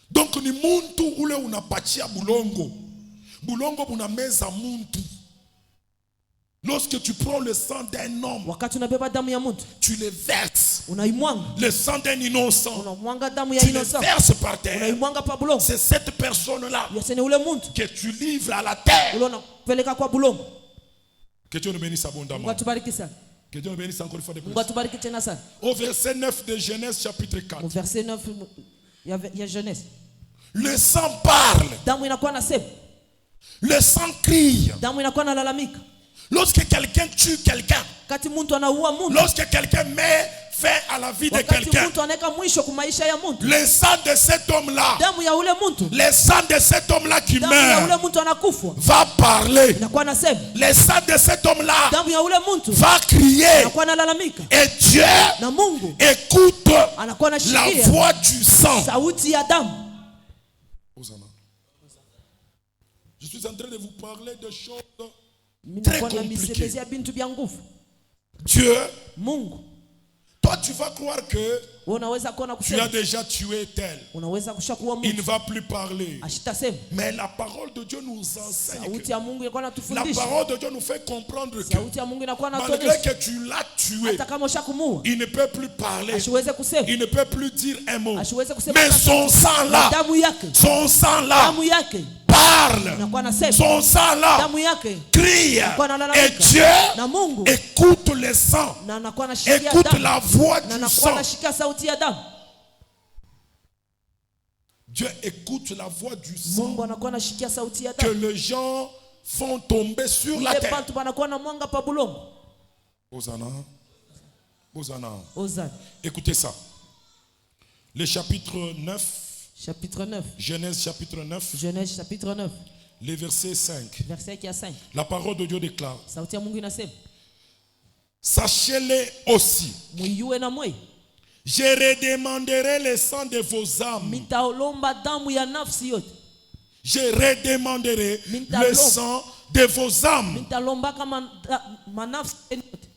Speaker 1: Donc ni muntu ule unapatia bulongo. Bulongo bunameza muntu. Lorsque tu prends le sang d'un homme,
Speaker 2: Wakati unabeba damu ya muntu
Speaker 1: tu le verses.
Speaker 2: unaimwanga.
Speaker 1: Le sang d'un innocent,
Speaker 2: Unamwanga damu ya
Speaker 1: tu le
Speaker 2: innocent.
Speaker 1: verses par terre.
Speaker 2: Unaimwanga pa bulongo.
Speaker 1: C'est cette personne-là
Speaker 2: Yasene ule muntu
Speaker 1: que tu livres à la terre.
Speaker 2: ule unapeleka kwa bulongo.
Speaker 1: Que Dieu nous bénisse abondamment.
Speaker 2: Mungu atubariki sana.
Speaker 1: Que Dieu nous bénisse encore une fois de plus.
Speaker 2: Mungu atubariki tena sana.
Speaker 1: Au verset 9 de Genèse chapitre 4.
Speaker 2: Au verset 9 ya Genèse.
Speaker 1: Le sang parle.
Speaker 2: Damu inakuwa nasema.
Speaker 1: Le sang crie.
Speaker 2: Damu inakuwa nalalamika.
Speaker 1: Lorsque quelqu'un tue quelqu'un,
Speaker 2: Wakati muntu anaua muntu.
Speaker 1: lorsque quelqu'un met fin à la vie de
Speaker 2: Wakati
Speaker 1: quelqu'un,
Speaker 2: muntu anaweka mwisho kwa maisha ya muntu.
Speaker 1: le sang de cet homme-là,
Speaker 2: Damu ya ule muntu.
Speaker 1: le sang de cet homme-là qui
Speaker 2: Damu ya ule
Speaker 1: meurt
Speaker 2: muntu anakufa.
Speaker 1: va parler.
Speaker 2: Inakuwa nasema.
Speaker 1: Le sang de cet homme-là
Speaker 2: Damu ya ule muntu
Speaker 1: va crier.
Speaker 2: anakuwa nalalamika.
Speaker 1: Et Dieu
Speaker 2: Na Mungu
Speaker 1: écoute
Speaker 2: anakuwa
Speaker 1: la
Speaker 2: anashikia
Speaker 1: voix du sang.
Speaker 2: sauti ya damu.
Speaker 1: Hosanna. Je suis en train de vous parler de choses.
Speaker 2: Minakuwa na
Speaker 1: compliqué.
Speaker 2: misemezea bintu bya nguvu.
Speaker 1: Dieu,
Speaker 2: Mungu
Speaker 1: toi tu vas croire que
Speaker 2: wewe unaweza kuona
Speaker 1: tu as
Speaker 2: kusema
Speaker 1: déjà tué tel.
Speaker 2: unaweza kushakuwa
Speaker 1: Il ne
Speaker 2: Mungu
Speaker 1: va plus parler.
Speaker 2: ashitasema.
Speaker 1: Mais la parole de Dieu nous enseigne que
Speaker 2: Sauti ya Mungu inakuwa
Speaker 1: la
Speaker 2: natufundisha.
Speaker 1: parole de Dieu nous fait comprendre que
Speaker 2: Sauti ya Mungu inakuwa
Speaker 1: malgré
Speaker 2: natuonyesha
Speaker 1: que tu l'as tué,
Speaker 2: hata kama ushakumua
Speaker 1: il ne peut plus parler.
Speaker 2: asiweze kusema,
Speaker 1: Il ne peut plus dire un mot.
Speaker 2: asiweze kusema.
Speaker 1: Mais son sang là,
Speaker 2: damu yake,
Speaker 1: son sang là
Speaker 2: damu yake
Speaker 1: parle.
Speaker 2: inakuwa nasema,
Speaker 1: Son sang là
Speaker 2: damu yake
Speaker 1: crie. Et Dieu
Speaker 2: na Mungu
Speaker 1: écoute le sang.
Speaker 2: na anakuwa anashikia
Speaker 1: Écoute
Speaker 2: damu
Speaker 1: la voix
Speaker 2: na
Speaker 1: du
Speaker 2: anakuwa
Speaker 1: sang.
Speaker 2: anashika sauti ya damu.
Speaker 1: Dieu écoute la voix du
Speaker 2: Mungu
Speaker 1: sang
Speaker 2: anakuwa anashikia sauti ya
Speaker 1: que
Speaker 2: damu.
Speaker 1: les gens font tomber sur la
Speaker 2: Ile
Speaker 1: terre.
Speaker 2: bantu banakuwa na mwanga pa bulongo.
Speaker 1: Hosanna. Hosanna.
Speaker 2: Ozana
Speaker 1: Écoutez ça. Le chapitre 9,
Speaker 2: chapitre 9,
Speaker 1: Genèse chapitre 9,
Speaker 2: Genèse chapitre 9
Speaker 1: le verset 5.
Speaker 2: verset ya 5.
Speaker 1: La parole de Dieu déclare:
Speaker 2: Sauti ya Mungu inasema,
Speaker 1: sachez-le aussi,
Speaker 2: muyue na mwe
Speaker 1: je redemanderai le sang de vos âmes.
Speaker 2: mitaolomba damu ya nafsi yote.
Speaker 1: Je redemanderai le sang de vos âmes.
Speaker 2: Mitalomba kama manafsi yenu yote.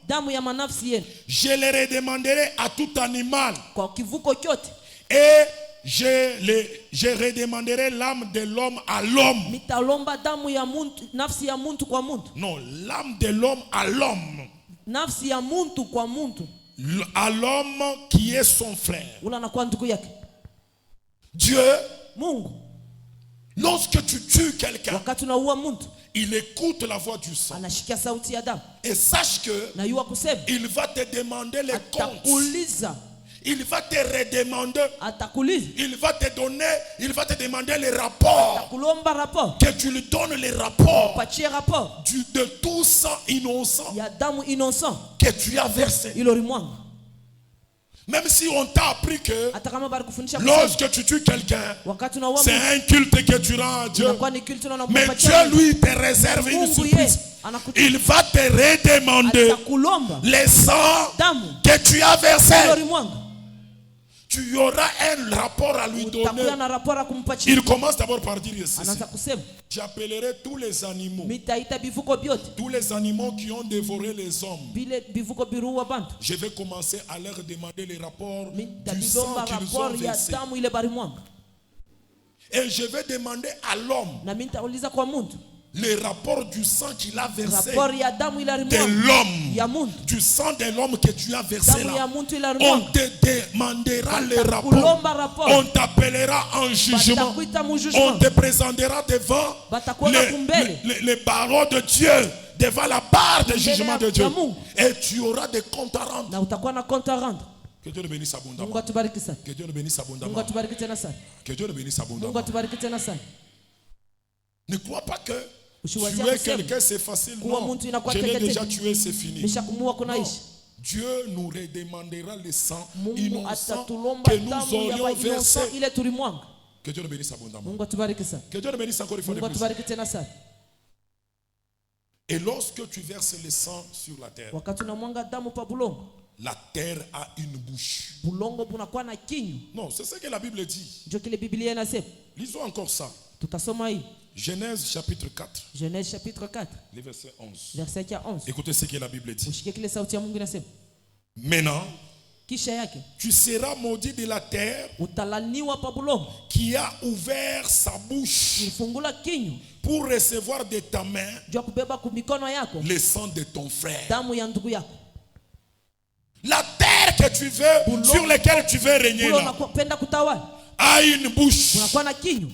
Speaker 2: Damu ya manafsi yenu.
Speaker 1: Je le redemanderai à tout animal.
Speaker 2: Kwa kivuko chote.
Speaker 1: Et je redemanderai l'âme de l'homme à l'homme.
Speaker 2: Mitalomba damu ya muntu, nafsi ya muntu kwa muntu.
Speaker 1: Non, l'âme de l'homme à l'homme.
Speaker 2: Nafsi ya muntu kwa muntu.
Speaker 1: À l'homme qui est son frère.
Speaker 2: Ula anakuwa ndugu yake.
Speaker 1: Dieu
Speaker 2: Mungu
Speaker 1: Lorsque tu tues quelqu'un,
Speaker 2: wakati unaua mtu,
Speaker 1: il écoute la voix du sang.
Speaker 2: anashikia sauti ya damu.
Speaker 1: Et sache que
Speaker 2: Na yua kusema,
Speaker 1: il va te demander les comptes.
Speaker 2: atakuuliza,
Speaker 1: Il va te redemander.
Speaker 2: atakuuliza,
Speaker 1: Il va te demander les rapports.
Speaker 2: atakulomba rapport,
Speaker 1: Que tu lui donnes les rapports
Speaker 2: pachie rapport
Speaker 1: de tout sang innocent
Speaker 2: ya damu innocent
Speaker 1: que tu as versé.
Speaker 2: ilorimwanga.
Speaker 1: Même si on t'a appris que
Speaker 2: Hata kama bali kufundisha kusema,
Speaker 1: lorsque tu tues quelqu'un,
Speaker 2: wakati unaua
Speaker 1: c'est
Speaker 2: mtu,
Speaker 1: un culte que tu rends à Dieu.
Speaker 2: inakuwa ni kitu
Speaker 1: Mais Dieu, lui, te réserve une
Speaker 2: Mungu ye
Speaker 1: surprise.
Speaker 2: anakutia,
Speaker 1: Il va te redemander
Speaker 2: atakulomba
Speaker 1: les sangs
Speaker 2: damu
Speaker 1: que tu as versés.
Speaker 2: ilorimwanga.
Speaker 1: Tu auras un rapport à lui
Speaker 2: Utakuwa
Speaker 1: donner.
Speaker 2: na rapport ya kumpatia.
Speaker 1: Il commence d'abord par dire ceci.
Speaker 2: Anaanza kusema,
Speaker 1: J'appellerai tous les animaux.
Speaker 2: mitaita bivuko vyote
Speaker 1: Tous les animaux qui ont dévoré les hommes.
Speaker 2: vile bivuko biruwa bantu,
Speaker 1: Je vais commencer à leur demander les rapports du sang
Speaker 2: mitabilomba
Speaker 1: qu'ils ont
Speaker 2: rapport ya
Speaker 1: versé.
Speaker 2: damu ile barimwanga.
Speaker 1: Et je vais demander à l'homme
Speaker 2: Na mimi nitauliza kwa muntu
Speaker 1: les rapports du sang qu'il a versé.
Speaker 2: rapport ya damu ile
Speaker 1: De
Speaker 2: arimwanga
Speaker 1: l'homme.
Speaker 2: ya muntu,
Speaker 1: Du sang de l'homme que tu as versé
Speaker 2: damu ya
Speaker 1: là.
Speaker 2: muntu ile
Speaker 1: On
Speaker 2: arimwanga.
Speaker 1: te demandera les rapports.
Speaker 2: Kulomba rapport,
Speaker 1: On t'appellera en jugement.
Speaker 2: batakuita mu
Speaker 1: On
Speaker 2: jugement,
Speaker 1: te présentera devant
Speaker 2: batakuona kumbele
Speaker 1: les barreaux de Dieu, devant la barre de jugement de Dieu.
Speaker 2: ya Mungu.
Speaker 1: Et tu auras des comptes à rendre.
Speaker 2: na utakuwa na compte à rendre.
Speaker 1: Que Dieu le bénisse
Speaker 2: Mungu
Speaker 1: abondamment.
Speaker 2: atubariki sana,
Speaker 1: Que Dieu le bénisse
Speaker 2: Mungu
Speaker 1: abondamment.
Speaker 2: atubariki tena sana,
Speaker 1: Que Dieu le bénisse
Speaker 2: Mungu
Speaker 1: abondamment.
Speaker 2: atubariki tena sana.
Speaker 1: Ne crois pas que
Speaker 2: Usiwazie
Speaker 1: tuer
Speaker 2: kusema
Speaker 1: quelqu'un c'est facile.
Speaker 2: kuwa
Speaker 1: Non.
Speaker 2: mtu inakuwa
Speaker 1: Je l'ai
Speaker 2: teketeke.
Speaker 1: déjà tué, c'est fini.
Speaker 2: Nishakumua kunaishi.
Speaker 1: Dieu nous redemandera les sangs
Speaker 2: Mungu
Speaker 1: innocents
Speaker 2: atatulomba
Speaker 1: que nous
Speaker 2: damu ya
Speaker 1: aurions versés.
Speaker 2: innocent ile tulimwanga.
Speaker 1: Que Dieu le bénisse abondamment.
Speaker 2: Mungu atubariki sana,
Speaker 1: Que Dieu le bénisse encore une fois de
Speaker 2: Mungu
Speaker 1: plus.
Speaker 2: atubariki tena sana.
Speaker 1: Et lorsque tu verses le sang sur la terre,
Speaker 2: Wakati unamwanga damu pa bulongo,
Speaker 1: la terre a une bouche.
Speaker 2: bulongo bunakuwa na kinywa.
Speaker 1: Non, c'est ce que la Bible dit.
Speaker 2: Ndio kile Biblia inasema.
Speaker 1: Lisons encore ça.
Speaker 2: Tutasoma hii
Speaker 1: Genèse chapitre 4,
Speaker 2: Genèse chapitre 4
Speaker 1: le verset 11.
Speaker 2: verset ya 11.
Speaker 1: Écoutez ce que la Bible dit.
Speaker 2: Ushike kile sauti ya Mungu inasema.
Speaker 1: Maintenant,
Speaker 2: Kisha yake
Speaker 1: tu seras maudit de la terre
Speaker 2: utalaniwa pa bulongo,
Speaker 1: qui a ouvert sa bouche
Speaker 2: ilifungula kinywa
Speaker 1: pour recevoir de ta main
Speaker 2: jua kubeba kumikono yako
Speaker 1: le sang de ton frère.
Speaker 2: damu ya ndugu yako.
Speaker 1: La terre que tu veux, sur laquelle tu veux régner
Speaker 2: Bulo
Speaker 1: là,
Speaker 2: unapenda kutawala,
Speaker 1: a une bouche.
Speaker 2: unakuwa na kinywa,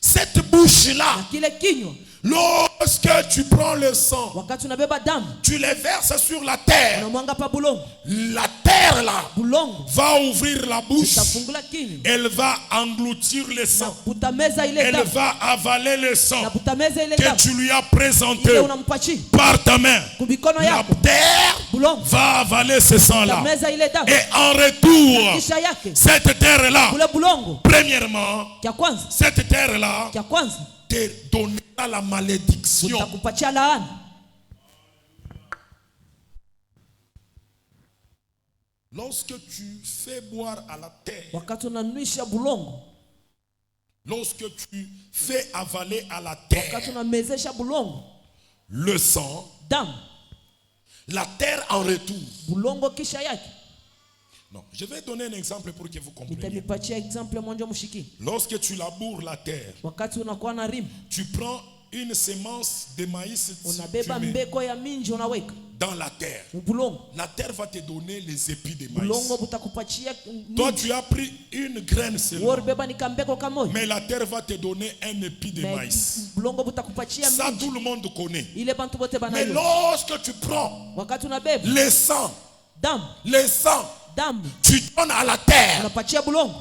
Speaker 1: Cette bouche-là,
Speaker 2: na kile kinywa
Speaker 1: lorsque tu prends le sang,
Speaker 2: wakati unabeba damu
Speaker 1: tu les verses sur la terre.
Speaker 2: unamwanga pa bulongo,
Speaker 1: La terre là
Speaker 2: bulongo
Speaker 1: va ouvrir la bouche.
Speaker 2: utafungula kinywa
Speaker 1: Elle va engloutir le
Speaker 2: na
Speaker 1: sang.
Speaker 2: butameza ile
Speaker 1: Elle
Speaker 2: damu,
Speaker 1: va avaler le
Speaker 2: na
Speaker 1: sang
Speaker 2: butameza ile
Speaker 1: que
Speaker 2: damu
Speaker 1: tu lui as
Speaker 2: ile
Speaker 1: présenté
Speaker 2: unampachi
Speaker 1: par ta main.
Speaker 2: kumikono
Speaker 1: La
Speaker 2: yako,
Speaker 1: terre
Speaker 2: bulongo
Speaker 1: va avaler ce sang-là.
Speaker 2: utameza ile damu.
Speaker 1: Et en retour,
Speaker 2: Kisha yake
Speaker 1: cette terre-là,
Speaker 2: kule bulongo
Speaker 1: premièrement,
Speaker 2: kya kwanza,
Speaker 1: cette terre-là
Speaker 2: kya kwanza
Speaker 1: te donnera la malédiction.
Speaker 2: utakupatia laana.
Speaker 1: Lorsque tu fais boire à la terre,
Speaker 2: Wakati unanwisha bulongo,
Speaker 1: lorsque tu fais avaler à la
Speaker 2: wakati
Speaker 1: terre
Speaker 2: unamezesha bulongo
Speaker 1: le sang,
Speaker 2: damu,
Speaker 1: la terre en retour.
Speaker 2: bulongo kisha yake.
Speaker 1: Non, je vais donner un exemple pour que vous compreniez.
Speaker 2: Nitamipatia example moja mshiki.
Speaker 1: Lorsque tu laboures la terre,
Speaker 2: Wakati unakuwa na rimu,
Speaker 1: tu prends une semence de maïs,
Speaker 2: unabeba
Speaker 1: tu mets
Speaker 2: mbeko ya minji unaweka
Speaker 1: dans la terre.
Speaker 2: bulongo,
Speaker 1: La terre va te donner les épis de
Speaker 2: bulongo
Speaker 1: maïs.
Speaker 2: butakupatia
Speaker 1: Toi,
Speaker 2: minji.
Speaker 1: tu as pris une graine seulement,
Speaker 2: Wewe beba ni kambeko kamoja,
Speaker 1: mais la terre va te donner un épi de
Speaker 2: mais
Speaker 1: maïs.
Speaker 2: bulongo butakupatia
Speaker 1: Ça,
Speaker 2: minji.
Speaker 1: tout le monde connaît.
Speaker 2: Ile bantu bote
Speaker 1: Mais
Speaker 2: banayo.
Speaker 1: lorsque tu prends
Speaker 2: Wakati unabeba
Speaker 1: le sang,
Speaker 2: damu, damu
Speaker 1: tu donnes à la terre.
Speaker 2: unapatia bulongo,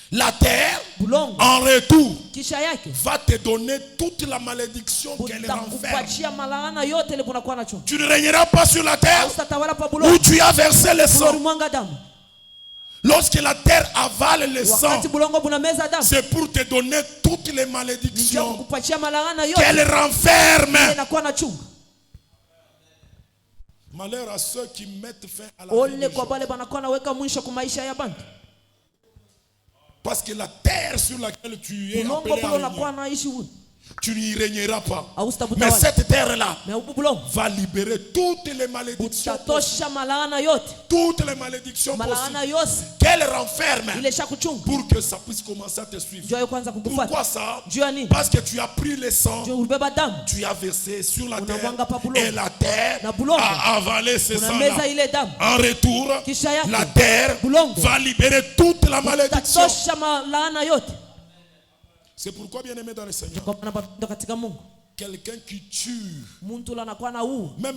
Speaker 1: La terre,
Speaker 2: bulongo
Speaker 1: en retour,
Speaker 2: kisha yake
Speaker 1: va te donner toute la malédiction qu'elle renferme.
Speaker 2: butakupatia malaana yote ile bunakuwa nacho.
Speaker 1: Tu ne régneras pas sur la terre
Speaker 2: Utatawala pa
Speaker 1: où
Speaker 2: bulongo,
Speaker 1: tu as versé le sang.
Speaker 2: mwanga damu.
Speaker 1: Lorsque la terre avale le sang,
Speaker 2: Wakati bulongo bunameza damu,
Speaker 1: c'est pour te donner toutes les
Speaker 2: ndio
Speaker 1: malédictions
Speaker 2: kukupatia malaana yote
Speaker 1: qu'elle renferme.
Speaker 2: ile inakuwa na chungu.
Speaker 1: Malheur à ceux qui mettent fin à la vie
Speaker 2: Ole
Speaker 1: des
Speaker 2: kwa
Speaker 1: gens.
Speaker 2: bale banakuwa naweka mwisho kwa maisha ya bantu.
Speaker 1: Parce que la terre sur laquelle tu es
Speaker 2: Bulongo
Speaker 1: appelé à
Speaker 2: bulo
Speaker 1: régner,
Speaker 2: nakuwa naishi huko.
Speaker 1: tu n'y régneras pas. Mais
Speaker 2: Hausitabutawala.
Speaker 1: cette terre-là
Speaker 2: Mais ubu bulongo
Speaker 1: va libérer toutes les malédictions,
Speaker 2: utatosha malaana yote.
Speaker 1: toutes les malédictions
Speaker 2: Malaana
Speaker 1: possibles
Speaker 2: yose
Speaker 1: qu'elle renferme
Speaker 2: ile shakuchunga.
Speaker 1: pour que ça puisse commencer à te suivre.
Speaker 2: Njoo yo kwanza kukufuata.
Speaker 1: Pourquoi ça?
Speaker 2: Juu ya nini?
Speaker 1: Parce que tu as pris le sang,
Speaker 2: Njoo ubeba damu.
Speaker 1: tu as versé sur la terre
Speaker 2: Unamwanga pa bulongo.
Speaker 1: et la terre
Speaker 2: Na bulongo.
Speaker 1: a avalé ce
Speaker 2: Unameza
Speaker 1: sang-là.
Speaker 2: ile damu.
Speaker 1: En retour,
Speaker 2: Kisha yake
Speaker 1: la terre
Speaker 2: bulongo
Speaker 1: va libérer toute la malédiction.
Speaker 2: utatosha malaana yote.
Speaker 1: C'est pourquoi, bien aimé dans le Seigneur, quelqu'un qui tue, même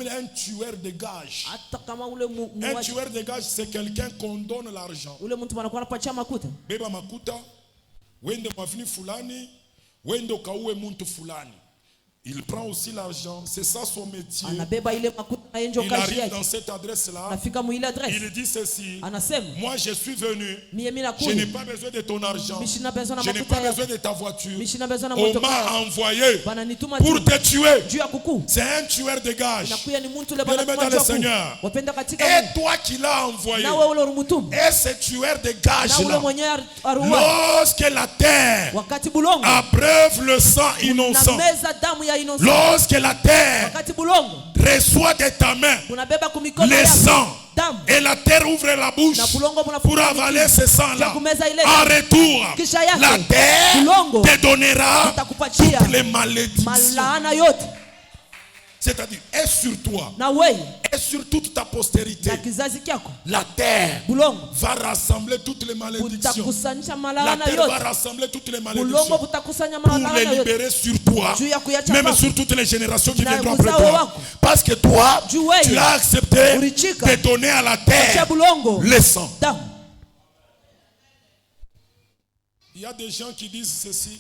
Speaker 1: un tueur de gage. Un tueur de gage, c'est quelqu'un qu'on donne l'argent. Beba makuta, wende mavini fulani, wende kauwe muntu fulani. Il prend aussi l'argent, c'est ça son métier. Il arrive dans cette adresse-là, il dit ceci: moi je suis venu, je n'ai pas besoin de ton argent, je n'ai pas besoin de ta voiture. On m'a envoyé pour te tuer. C'est un tueur de gage. Bien-aimé dans le Seigneur, et toi qui l'as envoyé, et ce tueur de gage-là, lorsque la terre abreuve le sang innocent, lorsque la terre reçoit de ta main le sang, et la terre ouvre la bouche pour avaler ce sang-là, en retour, la terre te donnera toutes les malédictions. C'est-à-dire, est sur toi, et sur toute ta postérité, la terre va rassembler toutes les malédictions. La terre va rassembler toutes les malédictions pour les libérer sur toi, même sur toutes les générations qui viendront après toi. Parce que toi, tu as accepté de donner à la terre le sang. Il y a des gens qui disent ceci.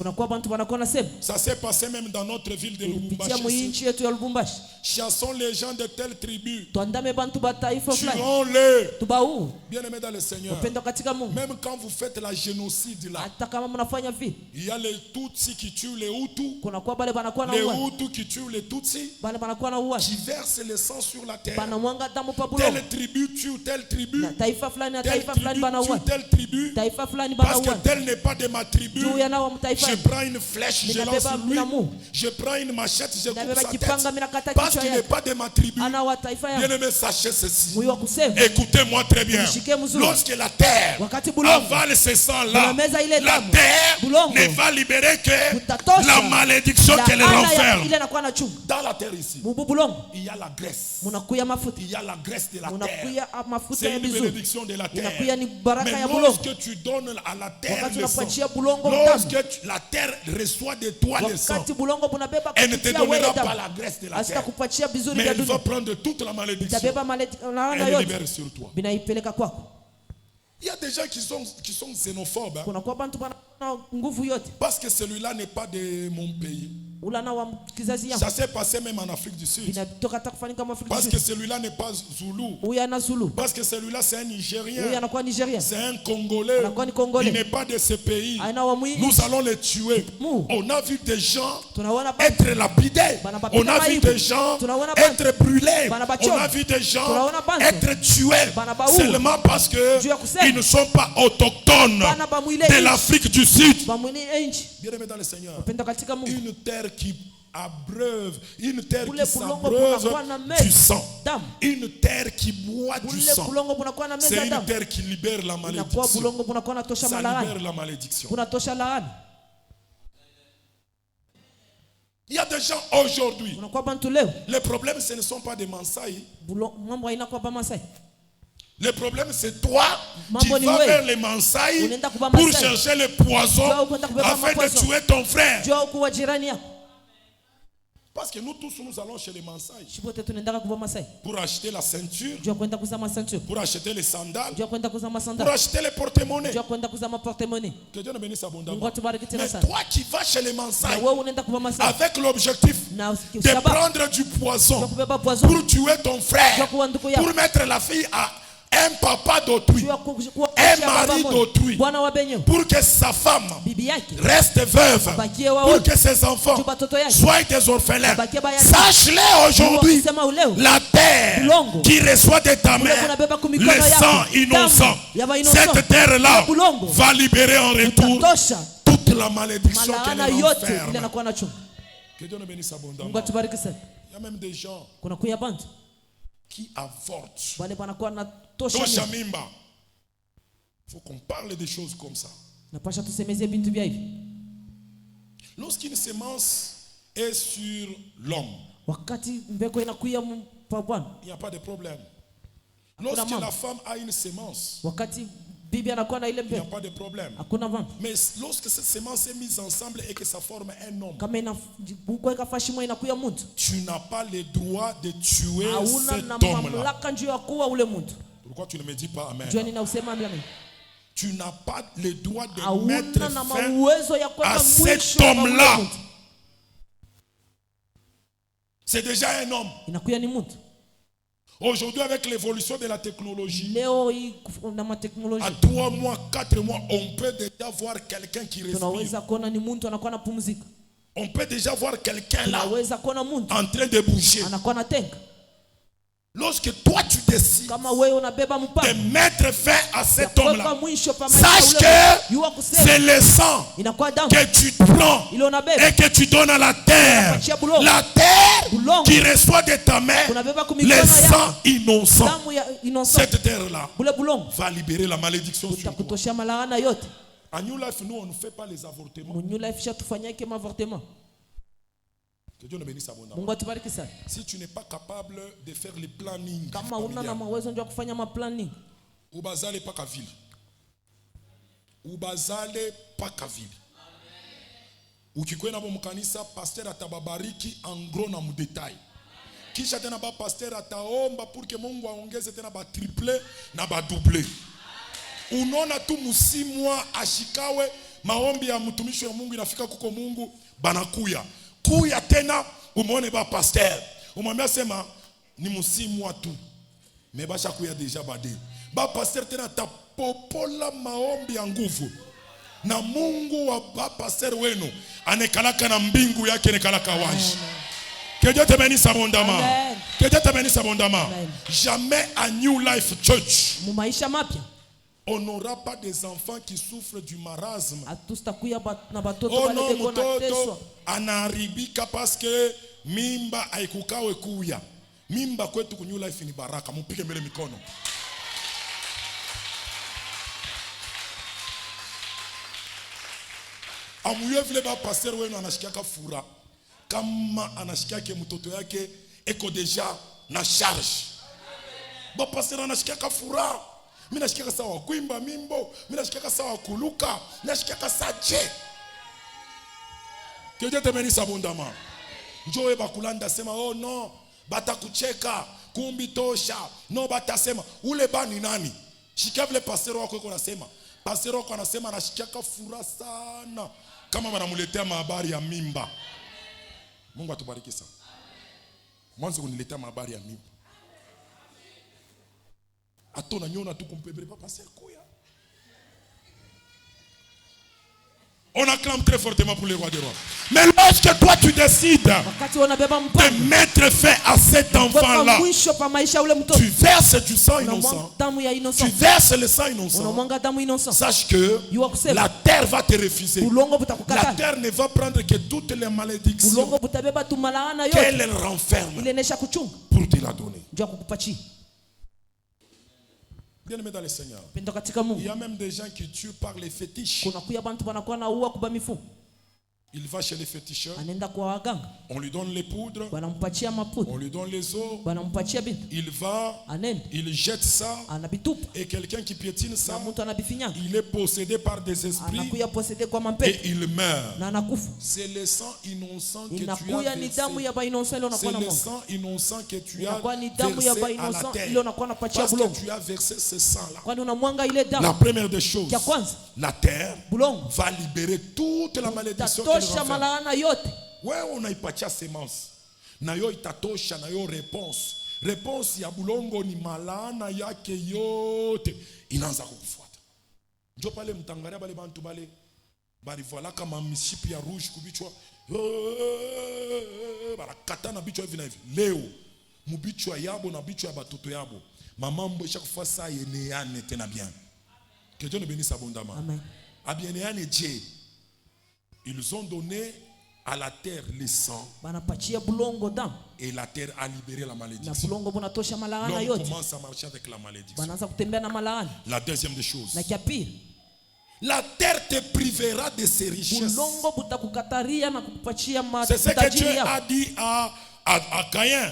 Speaker 1: Ça s'est passé même dans notre ville de Lubumbashi. Chassons les gens de telle tribu. Tuons-les. Bien-aimés dans le Seigneur. Même quand vous faites la génocide là, il y a les Tutsis qui tuent les Hutus. Les Hutus qui tuent les Tutsis. Qui versent le sang sur la terre. Telle tribu tue telle tribu. Telle tribu tue telle tribu. Parce que telle n'est pas de ma tribu, je prends une flèche, je lance sur lui. Je prends une machette, je coupe sa tête. Parce qu'il n'est pas de ma tribu. Bien-aimé, sachez ceci. Écoutez-moi très bien. Lorsque la terre avale ce sang-là, la terre ne va libérer que la malédiction qu'elle renferme. Dans la terre ici, il y a la graisse. Il y a la graisse de la terre. C'est une bénédiction de la terre. Mais lorsque tu donnes à la terre le sang, lorsque la terre reçoit de toi le sang, elle ne te donnera pas la graisse de la terre, mais elle va prendre toute la malédiction et elle libère sur toi. Il y a des gens qui sont xénophobes, hein, parce que celui-là n'est pas de mon pays. Ça s'est passé même en Afrique du Sud. Parce que celui-là n'est pas Zoulou. Parce que celui-là c'est un Nigérien. C'est un Congolais. Il n'est pas de ce pays. Nous allons les tuer. On a vu des gens être lapidés. On a vu des gens être brûlés. On a vu des gens être tués seulement parce qu'ils ne sont pas autochtones de l'Afrique du Sud. Bien-aimés dans le Seigneur, une terre qui abreuve, une terre qui s'abreuve du sang, une terre qui boit du sang, c'est une terre qui libère la malédiction. Ça libère la malédiction. Il y a des gens aujourd'hui, le problème ce ne sont pas des Maasai. Le problème c'est toi qui vas vers les Maasai pour chercher le poison afin de tuer ton frère. Parce que nous tous nous allons chez les Maasai pour acheter la ceinture, pour acheter les sandales, pour acheter les porte-monnaies. Que Dieu nous bénisse abondamment. Mais toi qui vas chez les Maasai avec l'objectif de prendre du poison pour tuer ton frère, pour mettre la fille à un papa d'autrui, un mari d'autrui, pour que sa femme reste veuve, pour que ses enfants soient des orphelins. Sache-le aujourd'hui, la terre qui reçoit de ta main le sang innocent, cette terre-là va libérer en retour toute la malédiction qu'elle renferme. Que Dieu nous bénisse abondamment. Il y a même des gens qui avortent. Il faut qu'on parle des choses comme ça. Lorsqu'une semence est sur l'homme, il n'y a pas de problème. Lorsque la femme a une semence,
Speaker 2: bibi anakuwa na ile
Speaker 1: Il n'y a
Speaker 2: mbegu,
Speaker 1: pas de problème.
Speaker 2: hakuna vamp.
Speaker 1: Mais lorsque cette semence est mise ensemble et que ça forme un homme,
Speaker 2: Kama inakuweka fashimo inakuya mtu,
Speaker 1: tu n'as pas le droit de tuer
Speaker 2: hauna na
Speaker 1: cet homme-là.
Speaker 2: mamlaka njoo ya kuua ule mtu.
Speaker 1: Pourquoi tu ne me dis pas amen?
Speaker 2: Jua ninausema amen.
Speaker 1: Tu n'as pas le droit de
Speaker 2: Hauna
Speaker 1: mettre
Speaker 2: na
Speaker 1: fin
Speaker 2: uwezo ya
Speaker 1: à
Speaker 2: kwenda
Speaker 1: cet
Speaker 2: mwisho wa ule
Speaker 1: homme-là.
Speaker 2: mtu.
Speaker 1: C'est déjà un homme.
Speaker 2: Inakuya ni mtu.
Speaker 1: Aujourd'hui, avec l'évolution de la technologie,
Speaker 2: Leo hii na mateknolojia
Speaker 1: à 3 mois, 4 mois, on peut déjà voir quelqu'un qui respire.
Speaker 2: tunaweza kuona ni mtu anakuwa anapumzika.
Speaker 1: On peut déjà voir quelqu'un là
Speaker 2: Tunaweza kuona mtu
Speaker 1: en train de bouger.
Speaker 2: anakuwa anatenga.
Speaker 1: Lorsque toi tu décides
Speaker 2: Kama wewe unabeba
Speaker 1: de
Speaker 2: mpango
Speaker 1: mettre fin à cet homme-là,
Speaker 2: kwa mwisho pa maisha
Speaker 1: sache
Speaker 2: ule
Speaker 1: que
Speaker 2: yuwa kusema
Speaker 1: c'est le sang
Speaker 2: inakuwa damu
Speaker 1: que tu prends
Speaker 2: ile unabeba
Speaker 1: et que tu donnes à la terre. La terre qui reçoit de ta main
Speaker 2: unabeba
Speaker 1: le
Speaker 2: kumikono
Speaker 1: sang
Speaker 2: yako
Speaker 1: innocent.
Speaker 2: damu ya innocent.
Speaker 1: Cette terre-là
Speaker 2: Bule bulongo
Speaker 1: va libérer la malédiction sur toi.
Speaker 2: utakutosha malaana yote.
Speaker 1: À New Life, nous, on ne fait pas les avortements.
Speaker 2: Mu New Life shatufanyake mavortement.
Speaker 1: Que Dieu nous bénisse abondamment.
Speaker 2: Mungu atubariki sana.
Speaker 1: Si tu n'es pas capable de faire les plannings
Speaker 2: Kama una na
Speaker 1: familiales,
Speaker 2: mawezo ndio kufanya maplanning,
Speaker 1: ubazale paka vile. Ubazale paka vile. Ukikwenda mkanisa, pasteur atababariki en gros na mudetail. Kisha tena ba pasteur ataomba pour que Mungu aongeze tena ba triple na ba double. Unaona tu msimu ashikawe maombi ya mtumishi wa Mungu inafika kuko Mungu banakuya. Kuya tena umeone ba pasteur. Umwambia sema ni msimu tu. Mebasha kuya deja bade. Ba pasteur tena tapopola maombi ya nguvu. Na Mungu wa ba pasteur wenu anekalaka na mbingu yake nekalaka waji. Que Dieu te bénisse abondamment. Que Dieu te bénisse abondamment. Jamais à New Life Church
Speaker 2: mu maisha mapya
Speaker 1: on n'aura pas des enfants qui souffrent du marasme.
Speaker 2: atustakuya na batoto
Speaker 1: Oh
Speaker 2: wale
Speaker 1: non,
Speaker 2: deko na teswa.
Speaker 1: mtoto anaharibika parce que mimba haikukawe kuya. Mimba kwetu ku New Life ni baraka. Mpige mbele mikono. Amuye vile ba pasteur wenu anashikiaka fura. Kama anashikiake mtoto yake eko deja na charge. Ba pasteur anashikiaka fura. Mimi nashikiaka sawa kuimba mimbo, mimi nashikiaka sawa kuluka, nashikiaka saje. Que Dieu te bénisse abondamment. Njoo bakulanda sema oh non, batakucheka, kumbi tosha. No batasema ule bani nani? Shikia vile pasteur wako yuko anasema. Pasteur wako anasema anashikiaka fura sana. Kama wanamuletea habari ya mimba. Mungu atubariki sana. Mwanzo kuniletea habari ya mimba. Atona nyona tu kumpebele papa c'est quoi? On acclame très fortement pour le roi des rois. Mais lorsque toi tu décides de mettre fin à cet enfant-là, tu verses du sang innocent. Tu verses le sang innocent. Sache que la terre va te refuser. La terre ne va prendre que toutes les malédictions qu'elle renferme pour te la donner. Bien aimé dans le Seigneur, il y a même des gens qui tuent par les fétiches. Il va chez les féticheurs, on lui donne les poudres, on lui donne les os, il va, il jette ça, et quelqu'un qui piétine ça, il est possédé par des esprits et il meurt. C'est le sang innocent que tu as versé. C'est le sang innocent que tu as versé à la terre. Parce que tu as versé ce sang-là. La première des choses, la terre va libérer toute la malédiction qu'elle renferme. Ouais, on a ipatia semence. Na yo itatosha na yo réponse. Réponse ya bulongo ni malana yake yote inaanza kukufuata. Ndio pale mtangaria bale bantu bale bali voilà kama mishipi ya rouge kubichwa. Barakata na bichwa hivi na hivi. Leo mubichwa yabo na bichwa ya batoto yabo. Mamambo ishakufa saa yeneane tena bien. Que Dieu nous bénisse abondamment.
Speaker 2: Amen.
Speaker 1: Abienneane Dieu. Ils ont donné à la terre le sang. Et la terre a libéré la malédiction. L'homme commence à marcher avec la malédiction. La deuxième des choses. La terre te privera de ses richesses. C'est ce que Dieu a dit à Caïn.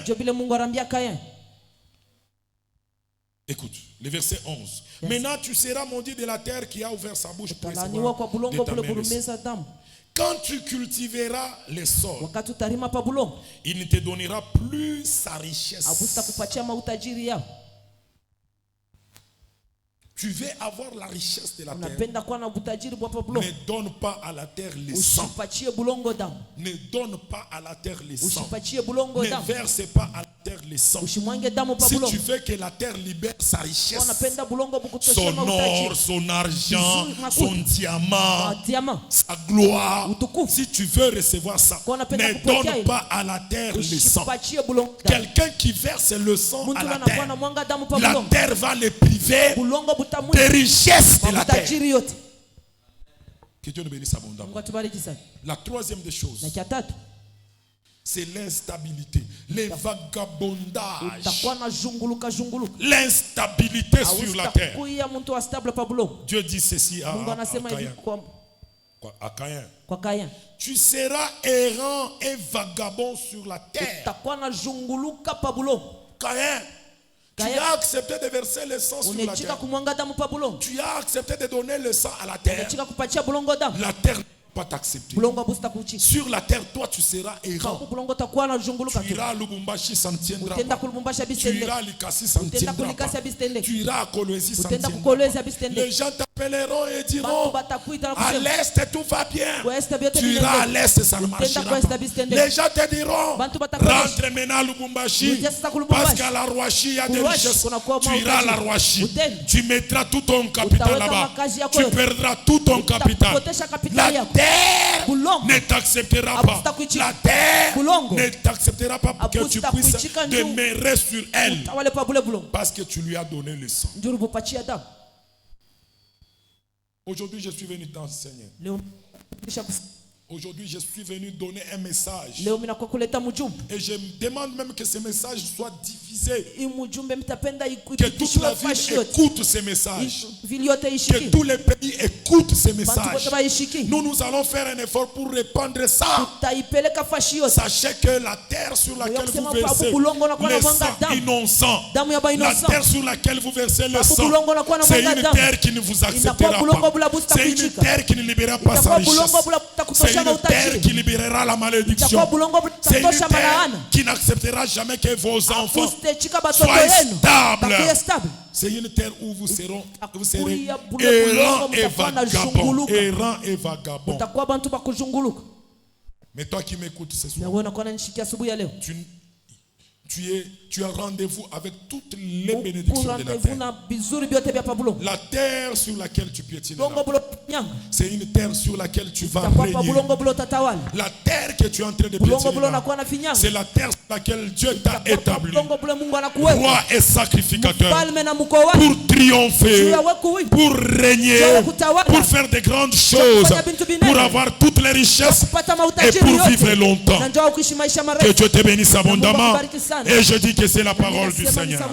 Speaker 1: Écoute, le verset 11.
Speaker 2: Yes.
Speaker 1: Maintenant tu seras maudit de la terre qui a ouvert sa bouche pour recevoir de ta main le sang. Quand tu cultiveras les sols, il ne te donnera plus sa richesse. Tu veux avoir la richesse de la terre. Ne donne pas à la terre les sangs. Ne donne pas à la terre les sangs. Ne verse pas à la terre les sangs. Si tu veux que la terre libère sa richesse, son or, son argent, son diamant, sa gloire, si tu veux recevoir ça, ne donne pas à la terre les sangs. Quelqu'un qui verse le sang à la terre va le priver des richesses de la terre. Que Dieu nous bénisse abondamment. La troisième des choses, c'est l'instabilité, les vagabondages, l'instabilité sur la terre. Dieu dit ceci à Caïn. Tu seras errant et vagabond sur la terre. Caïn, tu as accepté de verser le sang sur la terre. Tu as accepté de donner le sang à la terre. La terre ne va pas t'accepter. Sur la terre, toi tu seras errant. Tu iras à Lubumbashi, ça ne tiendra pas. Tu iras à Likasi, ça ne tiendra pas. Tu iras à Kolwezi, ça ne tiendra pas. Les gens t'appelleront et diront à l'est tout va bien. Tu iras à l'est, ça ne marchera pas. Les gens te diront rentre maintenant à Lubumbashi parce qu'à la Rouachi il y a des richesses. Tu iras à la Rouachi. Tu mettras tout ton capital là-bas. Tu perdras tout ton capital. La terre ne t'acceptera pas. La terre ne t'acceptera pas pour que tu puisses demeurer sur elle. Parce que tu lui as donné le sang. Aujourd'hui, je suis venu t'enseigner. Aujourd'hui, je suis venu donner un message. Et je me demande même que ce message soit diffusé. Que toute la ville écoute ce message. Que tous les pays écoutent ce message. Nous allons faire un effort pour répandre ça. Sachez que la terre sur laquelle vous versez le sang innocent, la terre sur laquelle vous versez le sang, c'est une terre qui ne vous acceptera pas. C'est une terre qui ne libérera pas sa richesse. C'est une terre qui libérera la malédiction. C'est une terre qui n'acceptera jamais que vos enfants soient stables. C'est une terre où vous serez errants et vagabonds. Errants et vagabonds. Mais toi qui m'écoutes ce soir, tu as rendez-vous avec toutes les bénédictions de la terre. La terre sur laquelle tu piétines, c'est une terre sur laquelle tu vas régner. La terre que tu es en train de piétiner, c'est la terre sur laquelle Dieu t'a établi, roi et sacrificateur, pour triompher, pour régner, pour faire de grandes choses, pour avoir toutes les richesses et pour vivre longtemps. Que Dieu te bénisse abondamment. Et je dis que c'est la parole du Seigneur.